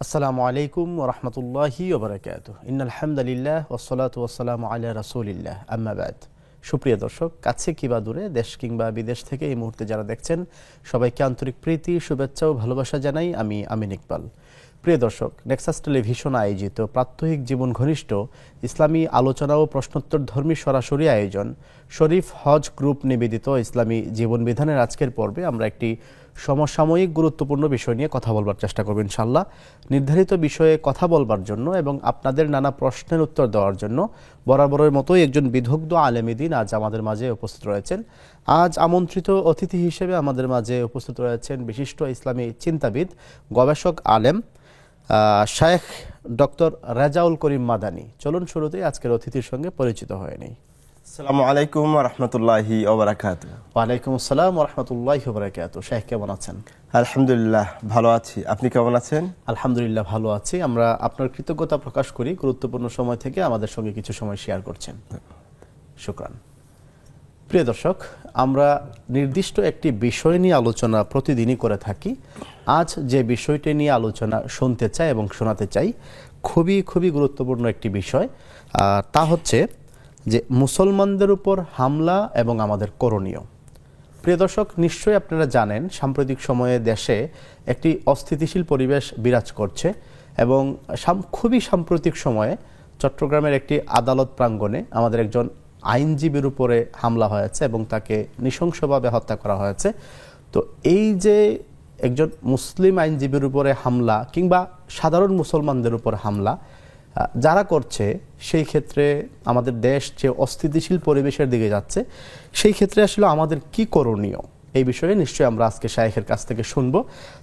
আসসালামু আলাইকুম ওয়া রাহমাতুল্লাহি ওয়া বারাকাতুহু। ইন্নাল হামদালিল্লাহ ওয়াসসালাতু ওয়াসসালামু আলা রাসূলিল্লাহ, আম্মা বাদ। সুপ্রিয় দর্শক, কাছে কিংবা দূরে, দেশ কিংবা বিদেশ থেকে এই মুহূর্তে যারা দেখছেন, সবাইকে আন্তরিক প্রীতি, শুভেচ্ছা ও ভালোবাসা জানাই। আমি আমিন ইকবাল। প্রিয় দর্শক, নেক্সাস টেলিভিশন আয়োজিত প্রাত্যহিক জীবন ঘনিষ্ঠ ইসলামী আলোচনা ও প্রশ্নোত্তর ধর্মী সরাসরি আয়োজন শরীফ হজ গ্রুপ নিবেদিত ইসলামী জীবন বিধানের আজকের পর্বে আমরা একটি সমসাময়িক গুরুত্বপূর্ণ বিষয় নিয়ে কথা বলবার চেষ্টা করব ইনশাআল্লাহ। নির্ধারিত বিষয়ে কথা বলবার জন্য এবং আপনাদের নানা প্রশ্নের উত্তর দেওয়ার জন্য বরাবরের মতোই একজন বিদগ্ধ আলেমী দ্বীন আজ আমাদের মাঝে উপস্থিত রয়েছেন। আজ আমন্ত্রিত অতিথি হিসেবে আমাদের মাঝে উপস্থিত রয়েছেন বিশিষ্ট ইসলামী চিন্তাবিদ, গবেষক, আলেম শায়েখ ডক্টর রেজাউল করিম মাদানী। চলুন শুরুতেই আজকের অতিথির সঙ্গে পরিচিত হয়ে নেই। আসসালামু আলাইকুম ওয়া রাহমাতুল্লাহি ওয়া বারাকাতুহু। ওয়া আলাইকুম আসসালাম ওয়া রাহমাতুল্লাহি ওয়া বারাকাতুহু। শায়েখ কেমন আছেন? আলহামদুলিল্লাহ ভালো আছি, আপনি কেমন আছেন? আলহামদুলিল্লাহ ভালো আছি। আমরা আপনার কৃতজ্ঞতা প্রকাশ করি, গুরুত্বপূর্ণ সময় থেকে আমাদের সঙ্গে কিছু সময় শেয়ার করছেন। শুকরান। প্রিয় দর্শক, আমরা নির্দিষ্ট একটি বিষয় নিয়ে আলোচনা প্রতিদিনই করে থাকি। আজ যে বিষয়টি নিয়ে আলোচনা শুনতে চাই এবং শোনাতে চাই, খুবই গুরুত্বপূর্ণ একটি বিষয়। তা হচ্ছে যে মুসলমানদের উপর হামলা এবং আমাদের করণীয়। প্রিয় দর্শক, নিশ্চয়ই আপনারা জানেন সাম্প্রতিক সময়ে দেশে একটি অস্থিতিশীল পরিবেশ বিরাজ করছে এবং খুবই সাম্প্রতিক সময়ে চট্টগ্রামের একটি আদালত প্রাঙ্গণে আমাদের একজন আইনজীবীর উপরে হামলা হয়েছে এবং তাকে নৃশংসভাবে হত্যা করা হয়েছে। তো এই যে একজন মুসলিম আইনজীবীর উপরে হামলা কিংবা সাধারণ মুসলমানদের উপর হামলা যারা করছে, সেই ক্ষেত্রে আমাদের দেশ যে অস্থিতিশীল পরিবেশের দিকে যাচ্ছে, সেই ক্ষেত্রে আসলে আমাদের কি করণীয়, এই বিষয়ে নিশ্চয়ই আমরা আজকে শায়েখের কাছ থেকে শুনব।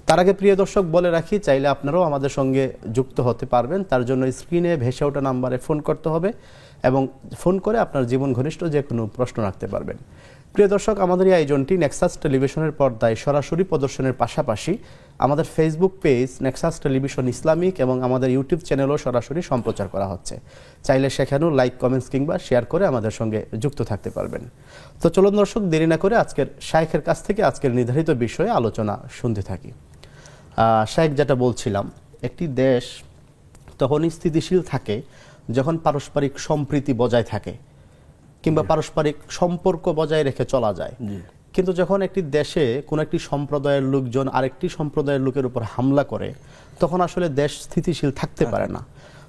তার আগে প্রিয় দর্শক বলে রাখি, চাইলে আপনারাও আমাদের সঙ্গে যুক্ত হতে পারবেন। তার জন্য স্ক্রিনে ভেসে ওঠা নাম্বারে ফোন করতে হবে এবং ফোন করে আপনার জীবন ঘনিষ্ঠ যে কোনো প্রশ্ন রাখতে পারবেন। প্রিয় দর্শক, আমাদের এই আয়োজনটি নেক্সাস টেলিভিশনের পর্দায় সরাসরি প্রদর্শনের পাশাপাশি আমাদের Facebook page Nexus television Islamic এবং আমাদের ইউটিউব চ্যানেলও সরাসরি সম্প্রচার করা হচ্ছে। চাইলে সেখানেও লাইক, কমেন্টস কিংবা শেয়ার করে আমাদের সঙ্গে যুক্ত থাকতে পারবেন। তো চলুন দর্শক, দেরি না করে আজকের শায়েখের কাছ থেকে আজকের নির্ধারিত বিষয়ে আলোচনা শুনতে থাকি। শায়েখ, যেটা বলছিলাম, একটি দেশ তখনই স্থিতিশীল থাকে যখন পারস্পরিক সম্প্রীতি বজায় থাকে কিংবা পারস্পরিক সম্পর্ক বজায় রেখে চলা যায়। কিন্তু যখন একটি দেশে কোনো একটি সম্প্রদায়ের লোকজন আরেকটি সম্প্রদায়ের লোকের উপর হামলা করে, তখন আসলে দেশ স্থিতিশীল থাকতে পারে না।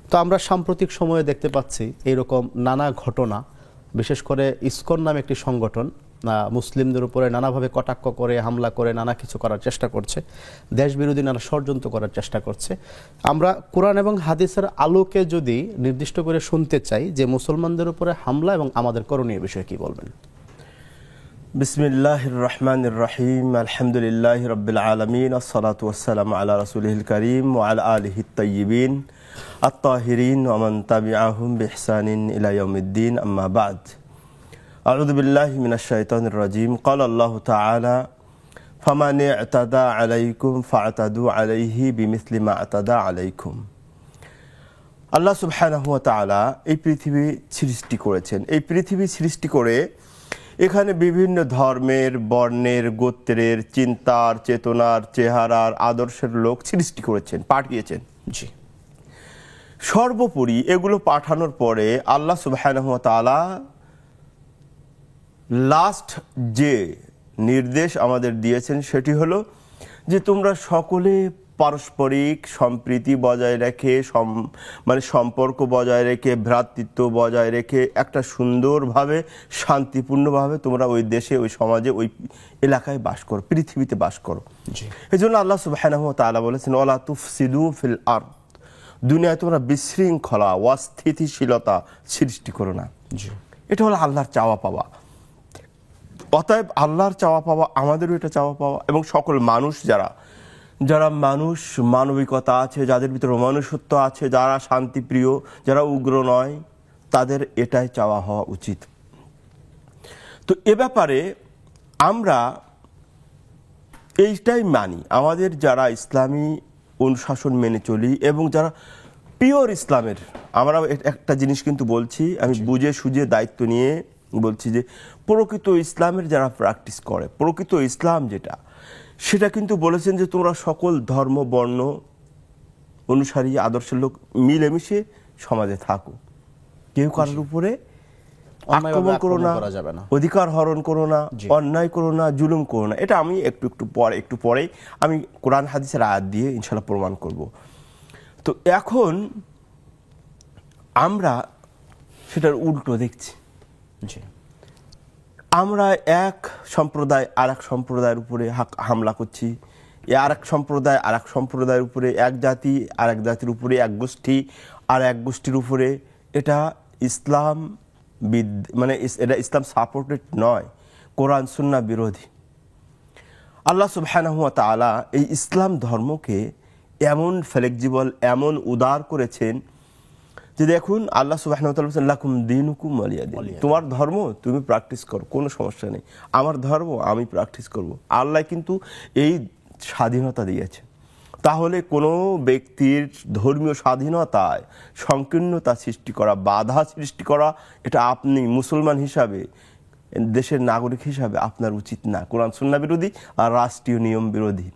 তো আমরা সাম্প্রতিক সময়ে দেখতে পাচ্ছি এইরকম নানা ঘটনা। বিশেষ করে ইসকন নামে একটি সংগঠন মুসলিমদের উপরে নানাভাবে কটাক্ষ করে, হামলা করে, নানা কিছু করার চেষ্টা করছে, দেশ বিরোধী নানা ষড়যন্ত্র করার চেষ্টা করছে। আমরা কোরআন এবং হাদিসের আলোকে যদি নির্দিষ্ট করে শুনতে চাই যে মুসলমানদের উপরে হামলা এবং আমাদের করণীয় বিষয়ে কি বলবেন? বিসমিল্লাহির রহমানির রহিম, আলহামদুলিল্লাহি রাব্বিল আলামিন, আসসালাতু ওয়াসসালামু আলা রাসূলিল কারীম ওয়া আলা আলিহিত তাইয়্যিবিন আত-তাহিরিন ওয়া মান তাবিআহুম বিইহসানিন ইলা ইয়াউমিদ্দিন, আম্মা বা'দ। আউযু বিল্লাহি মিনাশ শাইতানির রাজীম। ক্বালা আল্লাহু তাআলা ফামান ই'তাদা আলাইকুম ফা'তাদু আলাইহি বিমিসলি মা আ'তাদা আলাইকুম। আল্লাহ সুবহানাহু ওয়া তাআলা এই পৃথিবী সৃষ্টি করেছেন। এই পৃথিবী সৃষ্টি করে এখানে বিভিন্ন ধর্মের, বর্ণের, গোত্রের, চিন্তার, চেতনার, চেহারার, আদর্শের লোক সৃষ্টি করেছেন, পাঠিয়েছেন। জি। সর্বোপরি এগুলো পাঠানোর পরে আল্লাহ সুবহানাহু ওয়া তাআলা লাস্ট যে নির্দেশ আমাদের দিয়েছেন সেটি হলো যে তোমরা সকলে পারস্পরিক সম্প্রীতি বজায় রেখে, সম্পর্ক বজায় রেখে, ভ্রাতৃত্ব বজায় রেখে একটা সুন্দরভাবে, শান্তিপূর্ণভাবে তোমরা ওই দেশে, ওই সমাজে, ওই এলাকায় বাস করো, পৃথিবীতে বাস করো। এই জন্য আল্লাহ সুবহানাহু ওয়া তাআলা বলেছেন, ওয়ালা তুফসিদু ফিল আরদ, দুনিয়ায় তোমরা বিশৃঙ্খলা, অস্থিতিশীলতা সৃষ্টি করো না। এটা হলো আল্লাহর চাওয়া পাওয়া। অতএব আল্লাহর চাওয়া পাওয়া, আমাদেরও এটা চাওয়া পাওয়া, এবং সকল মানুষ যারা মানুষ, মানবিকতা আছে, যাদের ভিতরে মনুষ্যত্ব আছে, যারা শান্তিপ্রিয়, যারা উগ্র নয়, তাদের এটাই চাওয়া হওয়া উচিত। তো এ ব্যাপারে আমরা এইটাই মানি, আমাদের যারা ইসলামী অনুশাসন মেনে চলি এবং যারা পিওর ইসলামের, আমরা একটা জিনিস কিন্তু বলছি, আমি বুঝে সুঝে দায়িত্ব নিয়ে বলছি যে প্রকৃত ইসলামের যারা প্র্যাকটিস করে, প্রকৃত ইসলাম যেটা, সেটা কিন্তু বলেছেন যে তোমরা সকল ধর্ম, বর্ণ, অনুসারী আদর্শের লোক মিলেমিশে সমাজে থাকো, কেউ কারোর উপরে আক্রমণ করো না, অধিকার হরণ করো না, অন্যায় করো না, জুলুম করো না। এটা আমি একটু পরে আমি কোরআন হাদিসের আয়াত দিয়ে ইনশাআল্লাহ প্রমাণ করব। তো এখন আমরা সেটার উল্টো দেখছি। আমরা এক সম্প্রদায় আর এক সম্প্রদায়ের উপরে হামলা করছি, আর এক সম্প্রদায় আর এক সম্প্রদায়ের উপরে, এক জাতি আর এক জাতির উপরে, এক গোষ্ঠী আর এক গোষ্ঠীর উপরে। এটা ইসলাম মানে এটা ইসলাম সাপোর্টেড নয়, কোরআন সুন্নাহ বিরোধী। আল্লাহ সুবহানাহু ওয়া তাআলা এই ইসলাম ধর্মকে এমন ফ্লেক্সিবল, এমন উদার করেছেন যে দেখুন, আল্লাহ সুবহানাহু ওয়া তাআলা বলেছেন লাকুম দীনুকুম ওয়ালিয়া দীন। তোমার ধর্ম তুমি প্র্যাকটিস করো, কোনো সমস্যা নেই, আমার ধর্ম আমি প্র্যাকটিস করব। আল্লাহ কিন্তু এই স্বাধীনতা দিয়েছে। তাহলে কোনো ব্যক্তির ধর্মীয় স্বাধীনতায় সংকীর্ণতা সৃষ্টি করা, বাধা সৃষ্টি করা, এটা আপনি মুসলমান হিসাবে, দেশের নাগরিক হিসাবে আপনার উচিত না। কোরআন সুন্নাহ বিরোধী আর রাষ্ট্রীয় নিয়ম বিরোধী।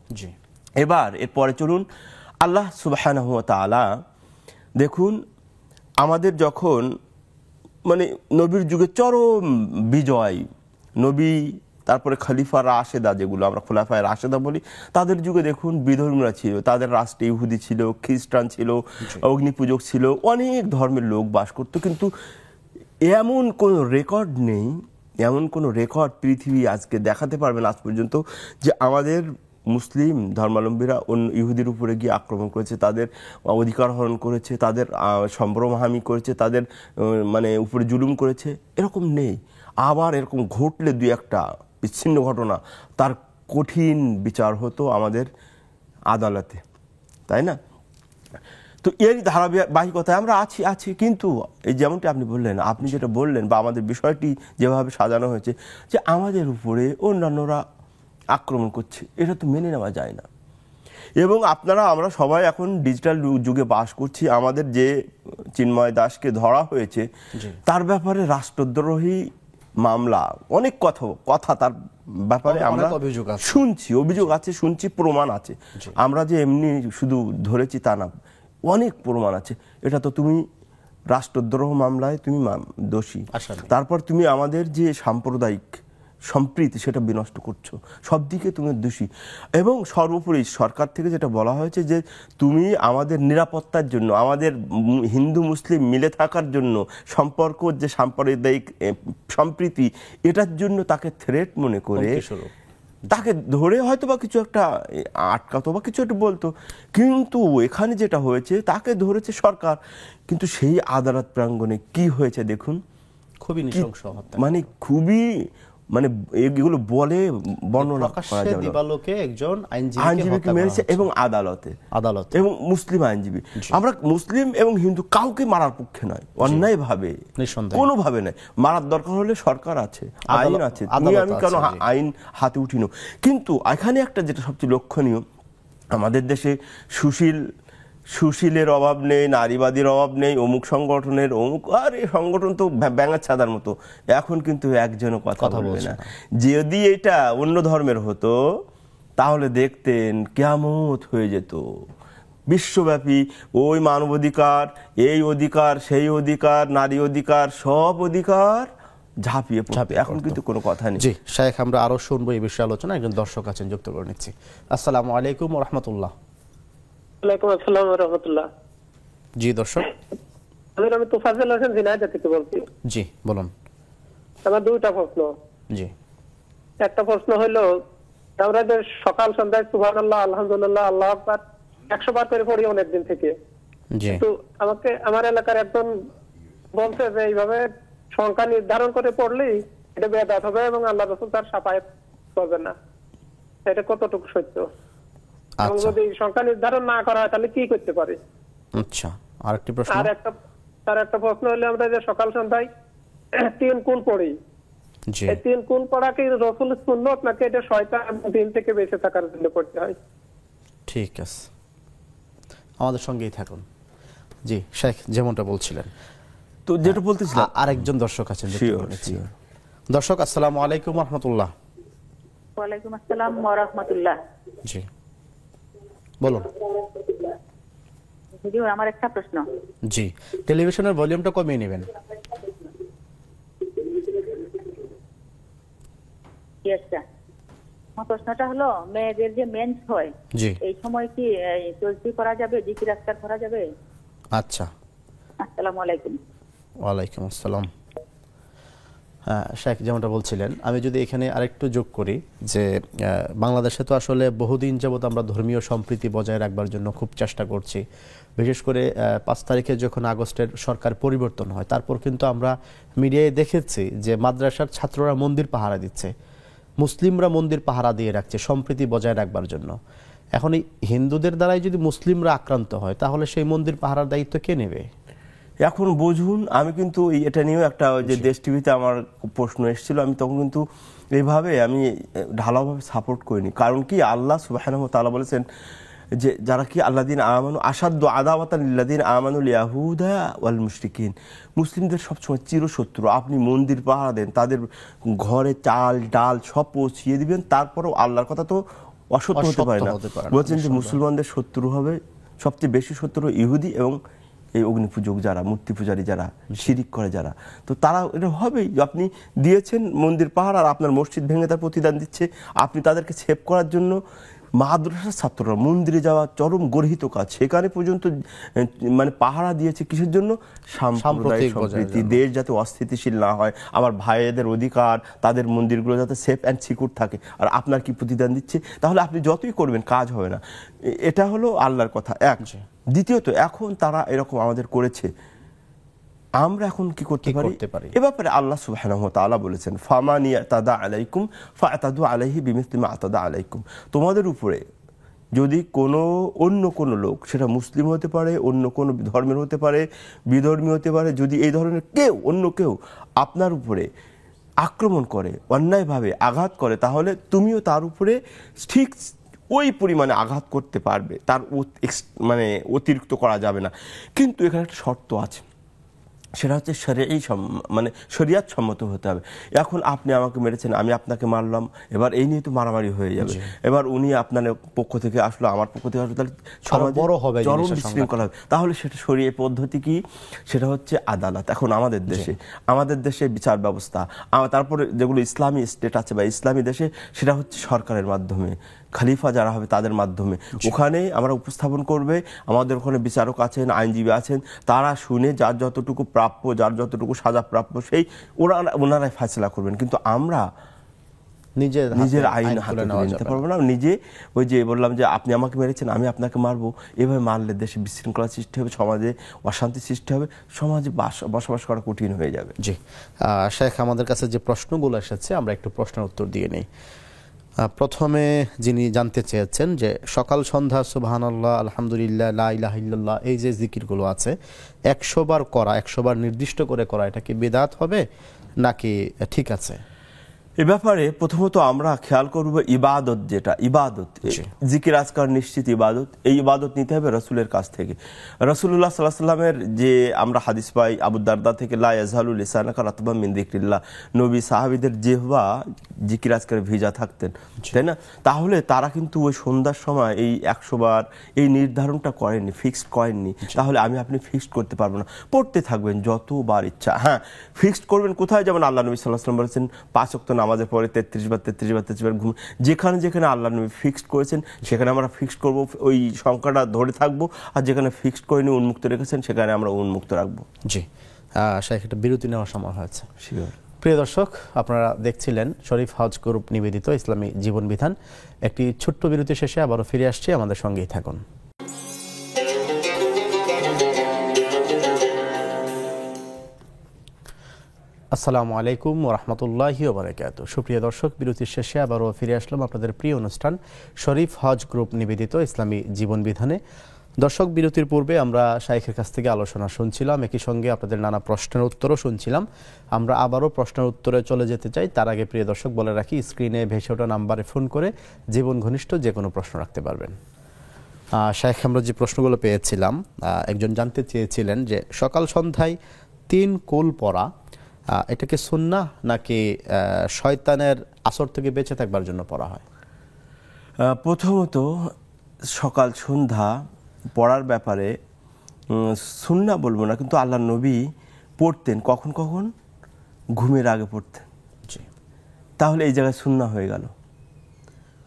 এবার এরপরে চলুন, আল্লাহ সুবহানাহু ওয়া তাআলা দেখুন, আমাদের যখন মানে নবীর যুগে চরম বিজয়, নবী তারপরে খলিফা রাশেদা, যেগুলো আমরা খোলাফায়ে রাশেদা বলি, তাদের যুগে দেখুন বিধর্মীরা ছিল, তাদের রাষ্ট্রে ইহুদি ছিল, খ্রিস্টান ছিল, অগ্নিপূজক ছিল, অনেক ধর্মের লোক বাস করতো। কিন্তু এমন কোনো রেকর্ড নেই, এমন কোনো রেকর্ড পৃথিবী আজকে দেখাতে পারবেন আজ পর্যন্ত যে আমাদের মুসলিম ধর্মাবলম্বীরা অন্য ইহুদির উপরে গিয়ে আক্রমণ করেছে, তাদের অধিকার হরণ করেছে, তাদের সম্ভ্রমহামি করেছে, তাদের মানে উপরে জুলুম করেছে, এরকম নেই। আবার এরকম ঘটলে দুই একটা বিচ্ছিন্ন ঘটনা, তার কঠিন বিচার হতো আমাদের আদালতে, তাই না? তো এর ধারাবাহিকতায় আমরা আছি। কিন্তু এই যেমনটি আপনি বললেন, আপনি যেটা বললেন বা আমাদের বিষয়টি যেভাবে সাজানো হয়েছে যে আমাদের উপরে অন্যান্যরা আক্রমণ করছে, এটা তো মেনে নেওয়া যায় না। এবং আমরা সবাই এখন ডিজিটাল যুগে বাস করছি। আমাদের যে চিন্ময় দাসকে ধরা হয়েছে তার ব্যাপারে রাষ্ট্রদ্রোহী মামলা, অনেক কথা তার ব্যাপারে আমরা অভিযোগ আছে, শুনছি, প্রমাণ আছে। আমরা যে এমনি শুধু ধরেছি তা না, অনেক প্রমাণ আছে। এটা তো তুমি রাষ্ট্রদ্রোহ মামলায় তুমি দোষী, তারপর তুমি আমাদের যে সাম্প্রদায়িক সম্প্রীতি সেটা বিনষ্ট করছো, সব দিকে তুমি দোষী। এবং সর্বোপরি সরকার থেকে যেটা বলা হয়েছে যে তুমি আমাদের নিরাপত্তার জন্য, আমাদের হিন্দু মুসলিম মিলে থাকার জন্য, সম্পর্ক যে সাম্প্রদায়িক সম্প্রীতি, এটার জন্য তাকে থ্রেট মনে করে তাকে ধরে হয়তো বা কিছু একটা আটকাতো বা কিছু একটা বলতো। কিন্তু এখানে যেটা হয়েছে, তাকে ধরেছে সরকার, কিন্তু সেই আদালত প্রাঙ্গণে কি হয়েছে দেখুন, খুবই নৃশংস হত্যা, মানে খুবই, মানে এগুলো বলে বর্ণনা করা যাবে না। দিবালোকে একজন আইনজীবীকে মেরেছে এবং আদালতে এবং মুসলিম আইনজীবী। আমরা মুসলিম এবং হিন্দু কাউকে মারার পক্ষে নয়, অন্যায় ভাবে কোনোভাবে নয়। মারার দরকার হলে সরকার আছে, আইন আছে, তুমি আমি কেন আইন হাতে উঠিনো। কিন্তু এখানে একটা যেটা সবচেয়ে লক্ষণীয়, আমাদের দেশে সুশীলের অভাব নেই, নারীবাদীর অভাব নেই, অমুক সংগঠনের অমুক, আর এই সংগঠন তো ব্যাঙার ছাদার মতো। এখন কিন্তু একজনও কথা বলবে না। যদি এটা অন্য ধর্মের হতো তাহলে দেখতেন কিয়ামত হয়ে যেত। বিশ্বব্যাপী ওই মানবাধিকার, এই অধিকার, সেই অধিকার, নারী অধিকার, সব অধিকার ঝাঁপিয়ে পড়বে। এখন কিন্তু কোনো কথা নেই। জি শাইখ, আমরা আরো শুনবো এই বিষয়ে আলোচনা। একজন দর্শক আছেন, যুক্ত করে নিচ্ছি। আসসালামু আলাইকুম ওয়া রাহমাতুল্লাহ। ওয়ালাইকুম আসসালাম ওয়া রাহমাতুল্লাহ। জি দর্শক, আমি তোফাজ্জল হোসেন ঝিনাইদহ থেকে বলছি। জি বলুন। আমার দুইটা প্রশ্ন। জি, একটা প্রশ্ন হলো, আমরা যে সকাল সন্ধ্যায় সুবহানাল্লাহ, আলহামদুলিল্লাহ, আল্লাহু আকবার 100 বার করে পড়ি অনেকদিন থেকে। কিন্তু আমার এলাকার একজন বলছে যে এইভাবে সংখ্যা নির্ধারণ করে পড়লেই এটা বেদাত হবে এবং আল্লাহ রাসূল তার শাফায়াত করবেন না। এটা কতটুকু সত্য? এবং যদি সংখ্যা নির্ধারণ না করা হয় তাহলে কি করতে পারে? আচ্ছা, আরেকটি প্রশ্ন। আর একটা প্রশ্ন হলো, আমরা যে সকাল সন্ধ্যায় 3 কুল পড়ি, এই 3 কুল পড়া কি রাসূলের সুন্নাত নাকি এটা শয়তান দিন থেকে বেঁচে থাকার জন্য পড়তে হয়? ঠিক আছে, আমাদের সঙ্গেই থাকুন। জি শেখ, যেমনটা বলছিলেন। তো যেটা বলতেছিলাম, আরেকজন দর্শক আছেন। দর্শক আসসালামু আলাইকুম ওয়া রাহমাতুল্লাহ। ওয়ালাইকুম আসসালাম ওয়া রাহমাতুল্লাহ। জি বলুন। হুজুর আমার একটা প্রশ্ন। জি, টেলিভিশনের ভলিউমটা কমিয়ে নেবেন। আমার প্রশ্নটা হলো, মেয়েদের যে মেন্স হয় জি, এই সময় কি তসবিহ করা যাবে, জিকির আজকার করা যাবে? আচ্ছা। আসসালামু আলাইকুম। ওয়ালাইকুম আসসালাম। হ্যাঁ শেখ, যেমনটা বলছিলেন, আমি যদি এখানে আরেকটু যোগ করি যে বাংলাদেশে তো আসলে বহুদিন যাবৎ আমরা ধর্মীয় সম্প্রীতি বজায় রাখবার জন্য খুব চেষ্টা করছি। বিশেষ করে 5 তারিখে যখন আগস্টের সরকার পরিবর্তন হয়, তারপর কিন্তু আমরা মিডিয়ায় দেখেছি যে মাদ্রাসার ছাত্ররা মন্দির পাহারা দিচ্ছে, মুসলিমরা মন্দির পাহারা দিয়ে রাখছে সম্প্রীতি বজায় রাখবার জন্য। এখন এই হিন্দুদের দ্বারাই যদি মুসলিমরা আক্রান্ত হয়, তাহলে সেই মন্দির পাহারার দায়িত্ব কে নেবে? এখন বুঝুন, আমি কিন্তু এটা নিয়েও একটা যে দেশ টিভিতে আমার প্রশ্ন এসেছিল, আমি তখন কিন্তু এইভাবে আমি ঢালাওভাবে সাপোর্ট করিনি। কারণ কি, আল্লাহ সুবহানাহু ওয়া তাআলা বলেছেন যে যারা কি আল্লাযীনা আমানু আশাদ্দু আদাওয়াতান লিল্লাযীনা আমানুল ইয়াহুদা ওয়াল মুশরিকিন, মুসলিমদের সবসময় চিরশত্রু। আপনি মন্দির পাহারা দেন, তাদের ঘরে চাল ডাল সব পৌঁছিয়ে দিবেন, তারপরেও আল্লাহর কথা তো অসত্য হতে পারে না। বলছেন যে মুসলমানদের শত্রু হবে, সবচেয়ে বেশি শত্রু ইহুদি এবং এই অগ্নিপূজক যারা, মূর্তি পূজারী যারা, শিরিক করে যারা, তো তারা এটা হবেই। আপনি দিয়েছেন মন্দির পাহাড়, আর আপনার মসজিদ ভেঙে তার প্রতিদান দিচ্ছে। আপনি তাদেরকে সেভ করার জন্য মাদ্রাসার ছাত্ররা মন্দিরে যাওয়া চরম গর্হিত কাজ, সেখানে পর্যন্ত মানে পাহারা দিয়েছে কিসের জন্য? সাম্প্রদায়িক সম্প্রীতি, দেশ যাতে অস্থিতিশীল না হয়, আমার ভাইদের অধিকার, তাদের মন্দিরগুলো যাতে সেফ অ্যান্ড সিকিউর থাকে। আর আপনার কি প্রতিদান দিচ্ছে? তাহলে আপনি যতই করবেন কাজ হবে না। এটা হলো আল্লাহর কথা এক। দ্বিতীয়ত, এখন তারা এরকম আমাদের করেছে, আমরা এখন কি করতে পারি? এ ব্যাপারে আল্লাহ সুবহানাহু ওয়া তাআলা বলেছেন, ফামান ইয়াতাদা আলাইকুম ফাতাদু আলাইহি বিমিসলি মা আতাদা আলাইকুম। তোমাদের উপরে যদি অন্য কোনো লোক, সেটা মুসলিম হতে পারে, অন্য কোনো ধর্মের হতে পারে, বিধর্মী হতে পারে, যদি এই ধরনের অন্য কেউ আপনার উপরে আক্রমণ করে, অন্যায়ভাবে আঘাত করে, তাহলে তুমিও তার উপরে ঠিক ওই পরিমাণে আঘাত করতে পারবে, তার মানে অতিরিক্ত করা যাবে না। কিন্তু এখানে একটা শর্ত আছে, সেটা হচ্ছে মানে শরিয়াত সম্মত হতে হবে। এখন আপনি আমাকে মেরেছেন, আমি আপনাকে মারলাম, এবার এই নিয়ে তো মারামারি হয়ে যাবে। এবার উনি আপনার পক্ষ থেকে আসলো, আমার পক্ষ থেকে আসলো, তাহলে সমাজে চরম বিশৃঙ্খলা হবে। তাহলে সেটা শরিয়া পদ্ধতি কি? সেটা হচ্ছে আদালত। এখন আমাদের দেশে বিচার ব্যবস্থা, তারপরে যেগুলো ইসলামী স্টেট আছে বা ইসলামী দেশে, সেটা হচ্ছে সরকারের মাধ্যমে, খলিফা যারা হবে তাদের মাধ্যমে। ওখানে আমরা উপস্থাপন করবে, আমাদের ওখানে বিচারক আছেন, আইনজীবী আছেন, তারা শুনে যার যতটুকু প্রাপ্য, যার যতটুকু সাজা প্রাপ্য, সেই ওনারাই ফয়সালা করবেন। কিন্তু আমরা নিজের আইন হাতে নিতে পারবো না। নিজে ওই যে বললাম যে আপনি আমাকে মেরেছেন, আমি আপনাকে মারবো, এভাবে মারলে দেশে বিশৃঙ্খলা সৃষ্টি হবে, সমাজে অশান্তি সৃষ্টি হবে, সমাজে বসবাস করা কঠিন হয়ে যাবে। জি শেখ, আমাদের কাছে যে প্রশ্নগুলো এসেছে আমরা একটু প্রশ্নের উত্তর দিয়ে নেই। প্রথমে যিনি জানতে চেয়েছেন যে সকাল সন্ধ্যা সুবহানাল্লাহ, আলহামদুলিল্লাহ, লা ইলাহা ইল্লাল্লাহ, এই যে জিকিরগুলো আছে 100 বার করা, 100 বার নির্দিষ্ট করে করা, এটা কি বিদআত হবে নাকি ঠিক আছে? এ ব্যাপারে প্রথমত আমরা খেয়াল করব ইবাদত, যেটা ইবাদত, জিকির আজকার নিশ্চিত ইবাদত। এই ইবাদত নিতে হবে রাসূলের কাছ থেকে। রাসূলুল্লাহ সাল্লাল্লাহু আলাইহি ওয়াসাল্লামের যে আমরা হাদিস পাই আবু দারদা থেকে, লা ইয়াজহালু লিসানাকা রাতবাম মিন যিকরিল্লাহ, নবী সাহাবীদের জিহ্বা জিকির আজকারে ভিজা থাকতেন, তাই না? তাহলে তারা কিন্তু ওই সন্ধ্যার সময় এই 100 বার এই নির্ধারণটা করেননি, ফিক্সড করেননি। তাহলে আপনি ফিক্সড করতে পারবো না, পড়তে থাকবেন যতবার ইচ্ছা। হ্যাঁ, ফিক্সড করবেন কোথায়? যেমন আল্লাহ নবী সাল্লাল্লাহু আলাইহি ওয়াসাল্লাম বলেছেন 5 ওয়াক্ত নামাজের পরে 33 বার ঘুম। যেখানে আল্লাহ নবী ফিক্সড করেছেন সেখানে আমরা ফিক্সড করব, ওই সংখ্যাটা ধরে থাকবো। আর যেখানে ফিক্সড করেনি, উন্মুক্ত রেখেছেন, সেখানে আমরা উন্মুক্ত রাখবো। জি শাইখ, একটা বিরতি নেওয়ার সময় হয়েছে। শিওর। প্রিয় দর্শক, আপনারা দেখছিলেন শরীফ হজ গ্রুপ নিবেদিত ইসলামী জীবন বিধান। একটি ছোট্ট বিরতি শেষে আবারও ফিরে আসছি, আমাদের সঙ্গেই থাকুন। আসসালামু আলাইকুম ওয়া রাহমাতুল্লাহি ওয়া বারাকাতুহু। সুপ্রিয় দর্শক, বিরতির শেষে আবারও ফিরে আসলাম আপনাদের প্রিয় অনুষ্ঠান শরীফ হজ গ্রুপ নিবেদিত ইসলামী জীবন বিধানে। দর্শক, বিরতির পূর্বে আমরা শাইখের কাছ থেকে আলোচনা শুনছিলাম, একই সঙ্গে আপনাদের নানা প্রশ্নের উত্তরও শুনছিলাম। আমরা আবারও প্রশ্নের উত্তরে চলে যেতে চাই। তার আগে প্রিয় দর্শক বলে রাখি, স্ক্রিনে ভেসে ওঠা নাম্বারে ফোন করে জীবন ঘনিষ্ঠ যে কোনো প্রশ্ন রাখতে পারবেন। শাইখ, আমরা যে প্রশ্নগুলো পেয়েছিলাম, একজন জানতে চেয়েছিলেন যে সকাল সন্ধ্যায় 3 কুল পড়া, এটা কি সুন্নাহ নাকি শয়তানের আসর থেকে বেঁচে থাকবার জন্য পড়া হয়? প্রথমত সকাল সন্ধ্যা পড়ার ব্যাপারে সুন্নাহ বলবো না, কিন্তু আল্লাহ নবী পড়তেন কখন কখন, ঘুমের আগে পড়তেন। জি তাহলে এই জায়গায় সুন্নাহ হয়ে গেল,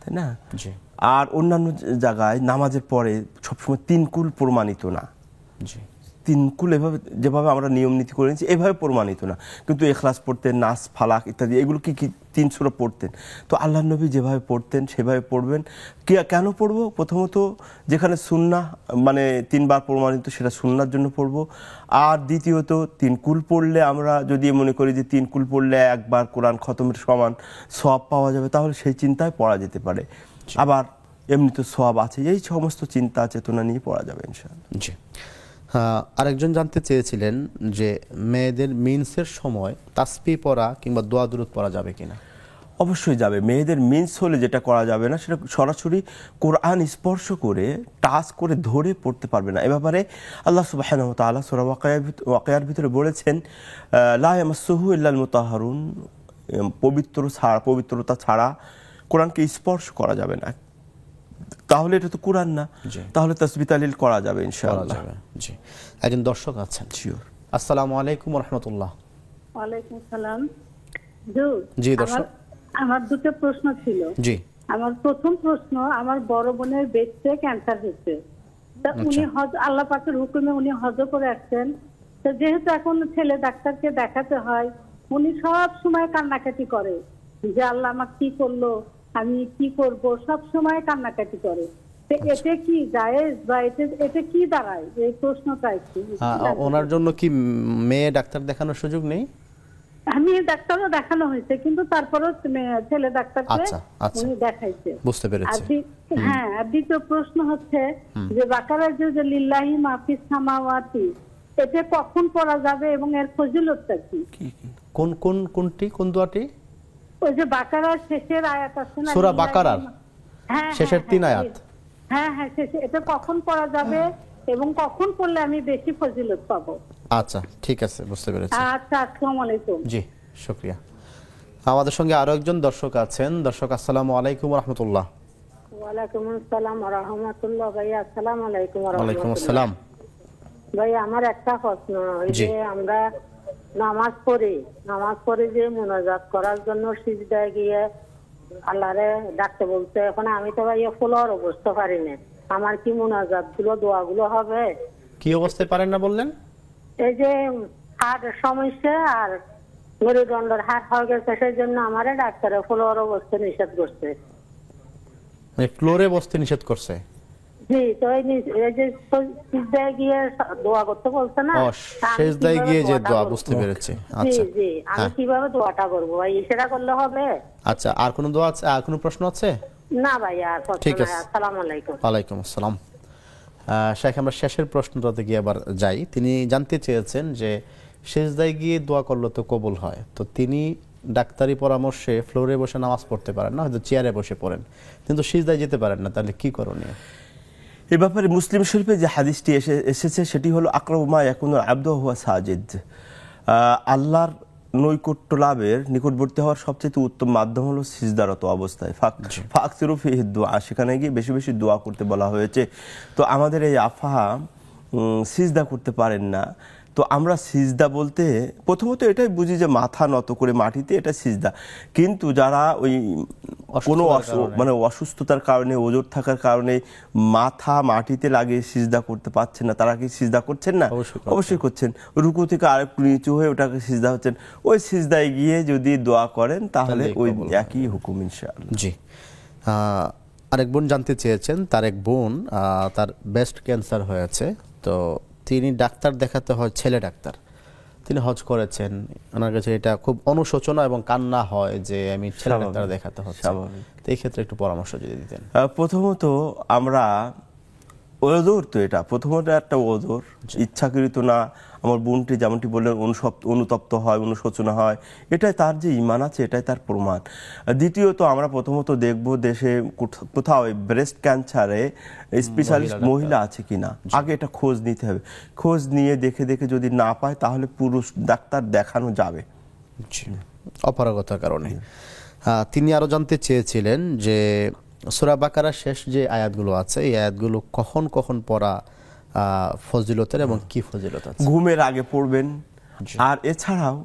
তাই না? জি আর অন্যান্য জায়গায় নামাজের পরে সবসময় 3 কুল প্রমাণিত না। জি 3 কুল এভাবে যেভাবে আমরা নিয়ম নীতি করে নিচ্ছি এভাবে প্রমাণিত না, কিন্তু ইখলাস পড়তেন, নাস, ফালাক ইত্যাদি এগুলো কি 3 সূরা পড়তেন। তো আল্লাহ নবী যেভাবে পড়তেন সেভাবে পড়বেন। কেন পড়বো? প্রথমত যেখানে সুন্নাহ মানে 3 বার প্রমাণিত সেটা সুন্নাহর জন্য পড়বো। আর দ্বিতীয়ত 3 কুল পড়লে আমরা যদি মনে করি যে 3 কুল পড়লে একবার কোরআন খতমের সমান সওয়াব পাওয়া যাবে, তাহলে সেই চিন্তায় পড়া যেতে পারে। আবার এমনি তো সওয়াব আছে, এই সমস্ত চিন্তা চেতনা নিয়ে পড়া যাবে ইনশাআল্লাহ। জি আরেকজন জানতে চেয়েছিলেন যে মেয়েদের মিন্সের সময় তাসবিহ পড়া কিংবা দোয়া দুরূদ পড়া যাবে কিনা। অবশ্যই যাবে। মেয়েদের মিন্স হলে যেটা করা যাবে না, সেটা সরাসরি কোরআন স্পর্শ করে টাচ করে ধরে পড়তে পারবে না। এ ব্যাপারে আল্লাহ সুবহানাহু ওয়া তাআলা সূরা ওয়াকিয়ার ভিতরে বলেছেন, লা ইয়ামাসসুহু ইল্লাল মুতাহহারুন, পবিত্রতা ছাড়া কোরআনকে স্পর্শ করা যাবে না। তাহলে এটা তো কোরআন না, তাহলে তাসবিহ তাহলিল করা যাবে ইনশাআল্লাহ। জি একজন দর্শক আছেন। শিওর। আসসালামু আলাইকুম ওয়া রাহমাতুল্লাহ। ওয়ালাইকুম সালাম। জি দর্শক, আমার দুটো প্রশ্ন ছিল। জি আমার প্রথম প্রশ্ন, আমার বড় বোনের পেটে ক্যান্সার হয়েছে। তা উনি আল্লাহ পাকের হুকুমে উনি হজ করে আসছেন। তো যেহেতু এখন ছেলে ডাক্তারকে দেখাতে হয়, উনি সব সময় কান্নাকাটি করে যে আল্লাহ আমার কি করলো, আমি কি করব, সব সময় কান্নাকাটি করে। তো এতে কি জায়েজ বা এতে কি দাঁড়ায়, এই প্রশ্নটা একটু। ওনার জন্য কি মেয়ে ডাক্তার দেখানোর সুযোগ নেই? আমি ডাক্তারও দেখানো হয়েছে, কিন্তু তারপরেও ছেলে ডাক্তারকে উনি দেখাইছে। বুঝতে পেরেছি। হ্যাঁ, আর দ্বিতীয় প্রশ্ন হচ্ছে যে বাকারা যে লিল্লাহি মা ফিস সামাওয়াতি, এটা কখন পড়া যাবে এবং এর ফজিলতটা কি? কোন দোয়াটি? ওই যে বাকারার শেষের আয়াত আছে না, সূরা বাকারার শেষের 3 আয়াত। হ্যাঁ হ্যাঁ, শেষে এটা কখন পড়া যাবে এবং কখন পড়লে আমি বেশি ফজিলত পাবো? আচ্ছা ঠিক আছে, বুঝতে পেরেছি। আচ্ছা, আসসালামু আলাইকুম। জি শুকরিয়া। আমাদের সঙ্গে আরো একজন দর্শক আছেন। দর্শক আসসালামু আলাইকুম ওয়া রাহমাতুল্লাহ। ওয়ালাইকুম আসসালাম ওয়া রাহমাতুল্লাহ। ভাইয়া আসসালামু আলাইকুম ওয়া রাহমাতুল্লাহ। ওয়ালাইকুম আসসালাম। ভাই আমার একটা প্রশ্ন, যে আমরা নামাজ পড়ে যে মুনাজাত করার জন্য সিজদায় গিয়ে আল্লাহরে ডাকতে বলতে, এখন আমি তো ভাই ফলোয়ার অবস্থা পারি না, আমার কি মুনাজাত গুলো দোয়া গুলো হবে? কি অবস্থায় পারেন না বললেন? এই যে হার্টের সমস্যা আর মেরুদণ্ডের হাট হয়ে গেছে, সেই জন্য আমারে ডাক্তারে ফলোয়ার অবস্থা নিষেধ করছে। মানে ফ্লোরে বসতে নিষেধ করছে? জি, তো এই যে সিজদায় গিয়ে দোয়া করতে বলছে না, সিজদায় গিয়ে যে দোয়া, বুঝতে পেরেছি। আচ্ছা জি, আমি কিভাবে দোয়াটা করব ভাই, সেটা করলে হবে? আচ্ছা, আর কোনো দোয়া আছে, আর কোনো প্রশ্ন আছে? না ভাই, আর ঠিক আছে। আসসালামু আলাইকুম। ওয়ালাইকুম আসসালাম। শেখ, আমরা শেষের প্রশ্নটাতে গিয়ে আবার যাই। তিনি জানতে চেয়েছেন যে সিজদায় গিয়ে দোয়া করলে তো কবুল হয়, তো তিনি ডাক্তারি পরামর্শে ফ্লোরে বসে নামাজ পড়তে পারেন না, হয়তো চেয়ারে বসে পড়েন, কিন্তু সিজদায় যেতে পারেন না, তাহলে কি করণীয়? এ ব্যাপারে মুসলিম শরীফে যে হাদিসটি এসেছে সেটি হলো আকরাবু মা ইয়াকুনুল আবদু হুয়া সাজিদ। আল্লাহর নৈকট্য লাভের নিকটবর্তী হওয়ার সবচেয়ে উত্তম মাধ্যম হলো সিজদারত অবস্থায়। ফাকসিরু ফিহি দুআ, সেখানে গিয়ে বেশি বেশি দোয়া করতে বলা হয়েছে। তো আমাদের এই আফা সিজদা করতে পারেন না, তো আমরা সিজদা বলতে প্রথমত এটাই বুঝি যে মাথা নত করে মাটিতে, এটা সিজদা। কিন্তু যারা ওই কোনো মানে অসুস্থতার কারণে, ওজোর থাকার কারণে মাথা মাটিতে লাগিয়ে সিজদা করতে পারছেন না, তারা কি সিজদা করছেন না? অবশ্যই করছেন। রুকু থেকে আরেকটু নিচু হয়ে ওটাকে সিজদা হচ্ছেন। ওই সিজদায় গিয়ে যদি দোয়া করেন তাহলে ওই একই হুকুম ইনশাআল্লাহ। জি। আরেক বোন জানতে চেয়েছেন, তার এক বোন তার ব্রেস্ট ক্যান্সার হয়েছে, তো তিনি ডাক্তার দেখাতে হয়, ছেলে ডাক্তার, তিনি হজ করেছেন, ওনার কাছে এটা খুব অনুশোচনা এবং কান্না হয় যে আমি ছেলে ডাক্তার দেখাতে হচ্ছে, তো এই ক্ষেত্রে একটু পরামর্শ যদি দিতেন। প্রথমত আমরা ওজোর, তো এটা প্রথমত একটা ওজোর, ইচ্ছাকৃত না। আমার বোনটি যেমনটি বললেন অনুতপ্ত হয়, অনুশোচনা হয়, এটাই তার যে ঈমান আছে, এটাই তার প্রমাণ। দ্বিতীয়ত আমরা প্রথমত দেখব দেশে কোথাও ব্রেস্ট ক্যান্সারে স্পেশালিস্ট মহিলা আছে কিনা, আগে এটা খোঁজ নিতে হবে। খোঁজ নিয়ে দেখে যদি না পায় তাহলে পুরুষ ডাক্তার দেখানো যাবে অপারগতার কারণে। তিনি আরো জানতে চেয়েছিলেন যে সূরা বাকারার শেষ যে আয়াতগুলো আছে, এই আয়াতগুলো কখন কখন পড়া ফজিলতের এবং কি ফজিলত আছে? ঘুমের আগে পড়বেন। জি। আর এছাড়াও